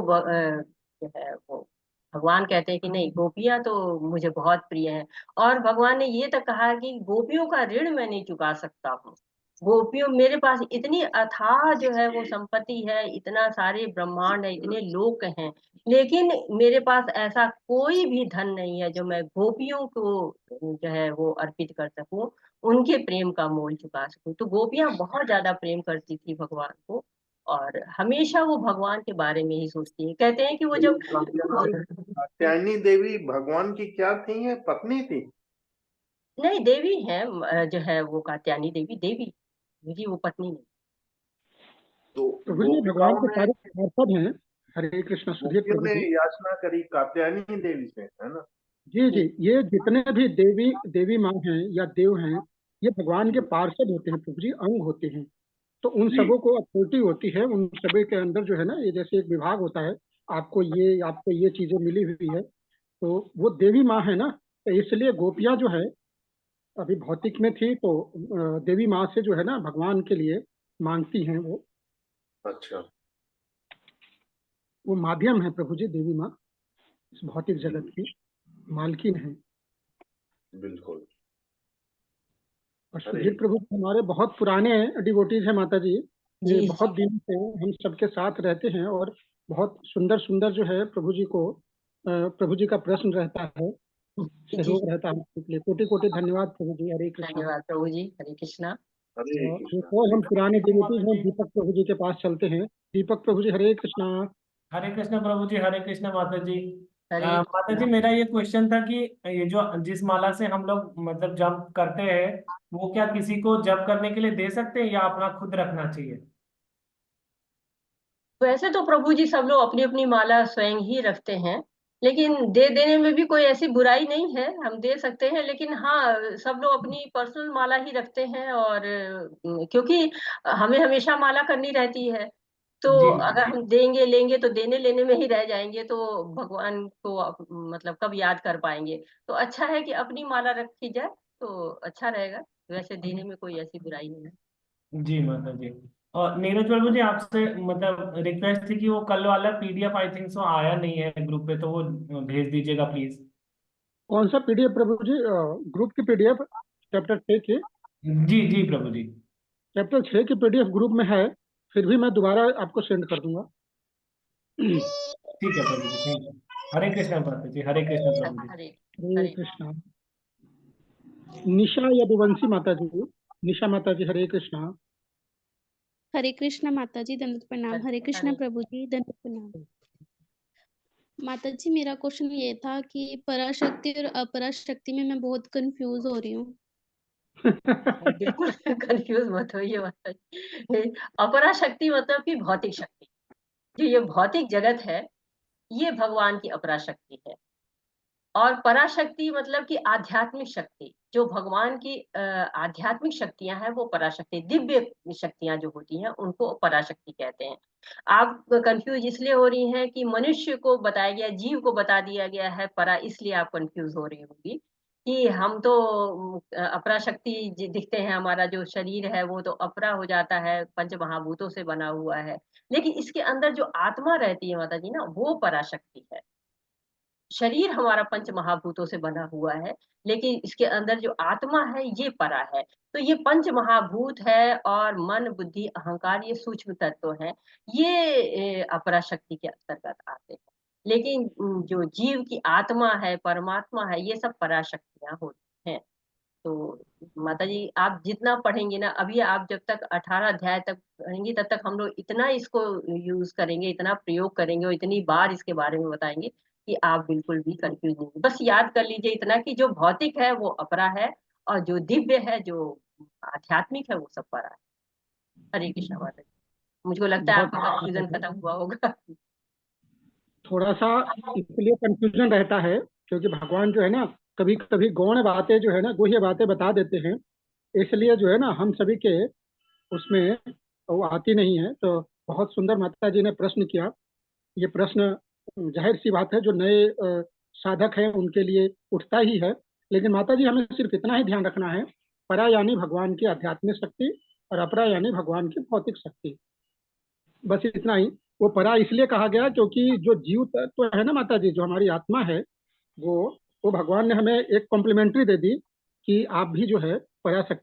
जो है वो भगवान कहते हैं कि नहीं, गोपियां तो मुझे बहुत प्रिय हैं। और भगवान ने ये तक कहा कि गोपियों का ऋण मैं नहीं चुका सकता हूँ। गोपियों, मेरे पास इतनी अथाह जो है वो संपत्ति है, इतना सारे ब्रह्मांड है, इतने लोक हैं, लेकिन मेरे पास ऐसा कोई भी धन नहीं है जो मैं गोपियों को जो है वो अर्पित कर सकूं, उनके प्रेम का मोल चुका सकूं। तो गोपियां बहुत ज्यादा प्रेम करती थी भगवान को, और हमेशा वो भगवान के बारे में ही सोचती है। कहते हैं कि वो जब कात्यायनी देवी भगवान की क्या थी? ये पत्नी थी? नहीं देवी है, जो है वो कात्यायनी देवी देवी जी, वो पत्नी नहीं। तो प्रभु जी भगवान गोपिकाओं के ने सारे पार्षद हैं। हरे कृष्ण सुधीर गोपियों प्रभु ने जी। याचना करी कात्यायनी देवी से, है ना? जी जी, जी ये जितने भी देवी देवी माँ हैं या देव हैं, ये भगवान के जी पार्षद होते हैं प्रभु जी, अंग होते हैं। तो उन जी सबों को अथॉरिटी होती है, उन सभी के अंदर जो है ना, ये जैसे एक विभाग होता है, आपको ये चीजें मिली हुई है, तो वो देवी माँ है ना। तो इसलिए गोपियाँ जो है अभी भौतिक में थी, तो देवी माँ से जो है ना भगवान के लिए मांगती हैं अच्छा। वो माध्यम है प्रभु जी, देवी माँ इस भौतिक जी जगत की मालकिन है। बिल्कुल। और हरे सुधीर प्रभु जी हमारे बहुत पुराने डिवोटीज हैं माता जी। ये जी बहुत दिन से हम सबके साथ रहते हैं, और बहुत सुंदर सुंदर जो है प्रभु जी को प्रभु जी का प्रश्न रहता है, जी जी। सहयोग रहता है उसके लिए। कोटि कोटि धन्यवाद प्रभु जी। हरे कृष्णा। धन्यवाद प्रभु जी, हरे कृष्णा। हरे और कृष्णा। एक और हरे हम कृष्णा। पुराने डिवोटीज माता हैं, जी। दीपक प्रभु जी के पास चलते हैं। दीपक प्रभु जी हरे कृष्णा। हरे कृष्ण प्रभु जी, हरे कृष्ण माता जी। हरे माता जी, कृष्णा। मेरा ये क्वेश्चन था कि ये जो जिस माला से हम लोग मतलब जप करते हैं, वो क्या किसी को जप करने के लिए दे सकते हैं या अपना खुद रखना चाहिए? वैसे तो प्रभु जी सब लोग अपनी अपनी माला स्वयं ही रखते हैं, लेकिन दे देने में भी कोई ऐसी बुराई नहीं है, हम दे सकते हैं। लेकिन हाँ, सब लोग अपनी पर्सनल माला ही रखते हैं, और क्योंकि हमें हमेशा माला करनी रहती है, तो जी अगर हम देंगे लेंगे तो देने लेने में ही रह जाएंगे, तो भगवान को मतलब कब याद कर पाएंगे। तो अच्छा है कि अपनी माला रखी जाए, तो अच्छा रहेगा। वैसे देने में कोई ऐसी बुराई नहीं है। जी माता जी। और नीरज प्रभु जी, आपसे मतलब रिक्वेस्ट थी कि वो कल वाला पीडीएफ आई थिंक सो आया नहीं है ग्रुप पे, तो वो भेज दीजिएगा प्लीज। कौन सा पीडीएफ प्रभु जी? ग्रुप की पीडीएफ चैप्टर 6 की? जी जी प्रभु जी। चैप्टर 6 की पीडीएफ ग्रुप में है, फिर भी मैं दोबारा आपको सेंड कर दूंगा। ठीक है प्रभु जी, थैंक यू। हरे कृष्ण माता जी, हरे कृष्ण प्रभु जी। हरे हरे हरे। कृष्णा। निशा यदुवंशी माता जी, निशा माता जी हरे कृष्णा। हरे कृष्ण माता जी, दंडवत प्रणाम। हरे कृष्ण हरे प्रभु जी, दंडवत प्रणाम। माता जी, मेरा क्वेश्चन ये था कि पराशक्ति और अपराशक्ति में मैं बहुत कंफ्यूज हो रही हूँ। बिल्कुल कंफ्यूज मत होइए माता जी। अपरा शक्ति मतलब कि भौतिक शक्ति, जो ये भौतिक जगत है, ये भगवान की अपरा शक्ति है। और पराशक्ति मतलब कि आध्यात्मिक शक्ति, जो भगवान की आध्यात्मिक शक्तियां हैं, वो पराशक्ति, दिव्य शक्तियां जो होती हैं उनको पराशक्ति कहते हैं। आप कंफ्यूज इसलिए हो रही हैं कि मनुष्य को बताया गया, जीव को बता दिया गया है परा, इसलिए आप कंफ्यूज हो रही होंगी। कि हम तो अपरा शक्ति दिखते हैं, हमारा जो शरीर है वो तो अपरा हो जाता है, पंच महाभूतों से बना हुआ है, लेकिन इसके अंदर जो आत्मा रहती है माता जी ना, वो पराशक्ति है। शरीर हमारा पंच महाभूतों से बना हुआ है, लेकिन इसके अंदर जो आत्मा है ये परा है। तो ये पंच महाभूत है और मन, बुद्धि, अहंकार ये सूक्ष्म तत्व हैं। ये अपरा शक्ति के अंतर्गत आते हैं। लेकिन जो जीव की आत्मा है, परमात्मा है, ये सब पराशक्तियां होती हैं। तो माता जी आप जितना पढ़ेंगे ना, अभी आप जब तक 18 अध्याय तक पढ़ेंगी तब तक हम लोग इतना इसको यूज करेंगे, इतना प्रयोग करेंगे और इतनी बार इसके बारे में बताएंगे कि आप बिल्कुल भी कंफ्यूज नहीं होंगे। बस याद कर लीजिए इतना कि जो भौतिक है वो अपरा है और जो दिव्य है, जो आध्यात्मिक है, वो सब परा है। हरे कृष्णा माता जी। मुझको लगता है बहुत आपका कंफ्यूजन खत्म हुआ होगा। थोड़ा सा इसलिए कंफ्यूजन रहता है क्योंकि भगवान जो है ना, कभी कभी गौण बातें जो है ना, गुह्य बातें बता देते हैं, इसलिए जो है ना हम सभी के उसमें वो आती नहीं है। तो बहुत सुंदर माता जी ने प्रश्न किया। ये प्रश्न जाहिर सी बात है जो नए साधक हैं उनके लिए उठता ही है। लेकिन माता जी हमें सिर्फ इतना ही ध्यान रखना है, परा यानी भगवान की आध्यात्मिक शक्ति और अपरा यानी भगवान की भौतिक शक्ति, बस इतना ही। वो परा इसलिए कहा गया क्योंकि जो जीव तत्व है ना माता जी, जो हमारी आत्मा है, वो वो भगवान ने हमें एक कॉम्प्लीमेंट्री दे दी कि आप भी जो है पराशक्ति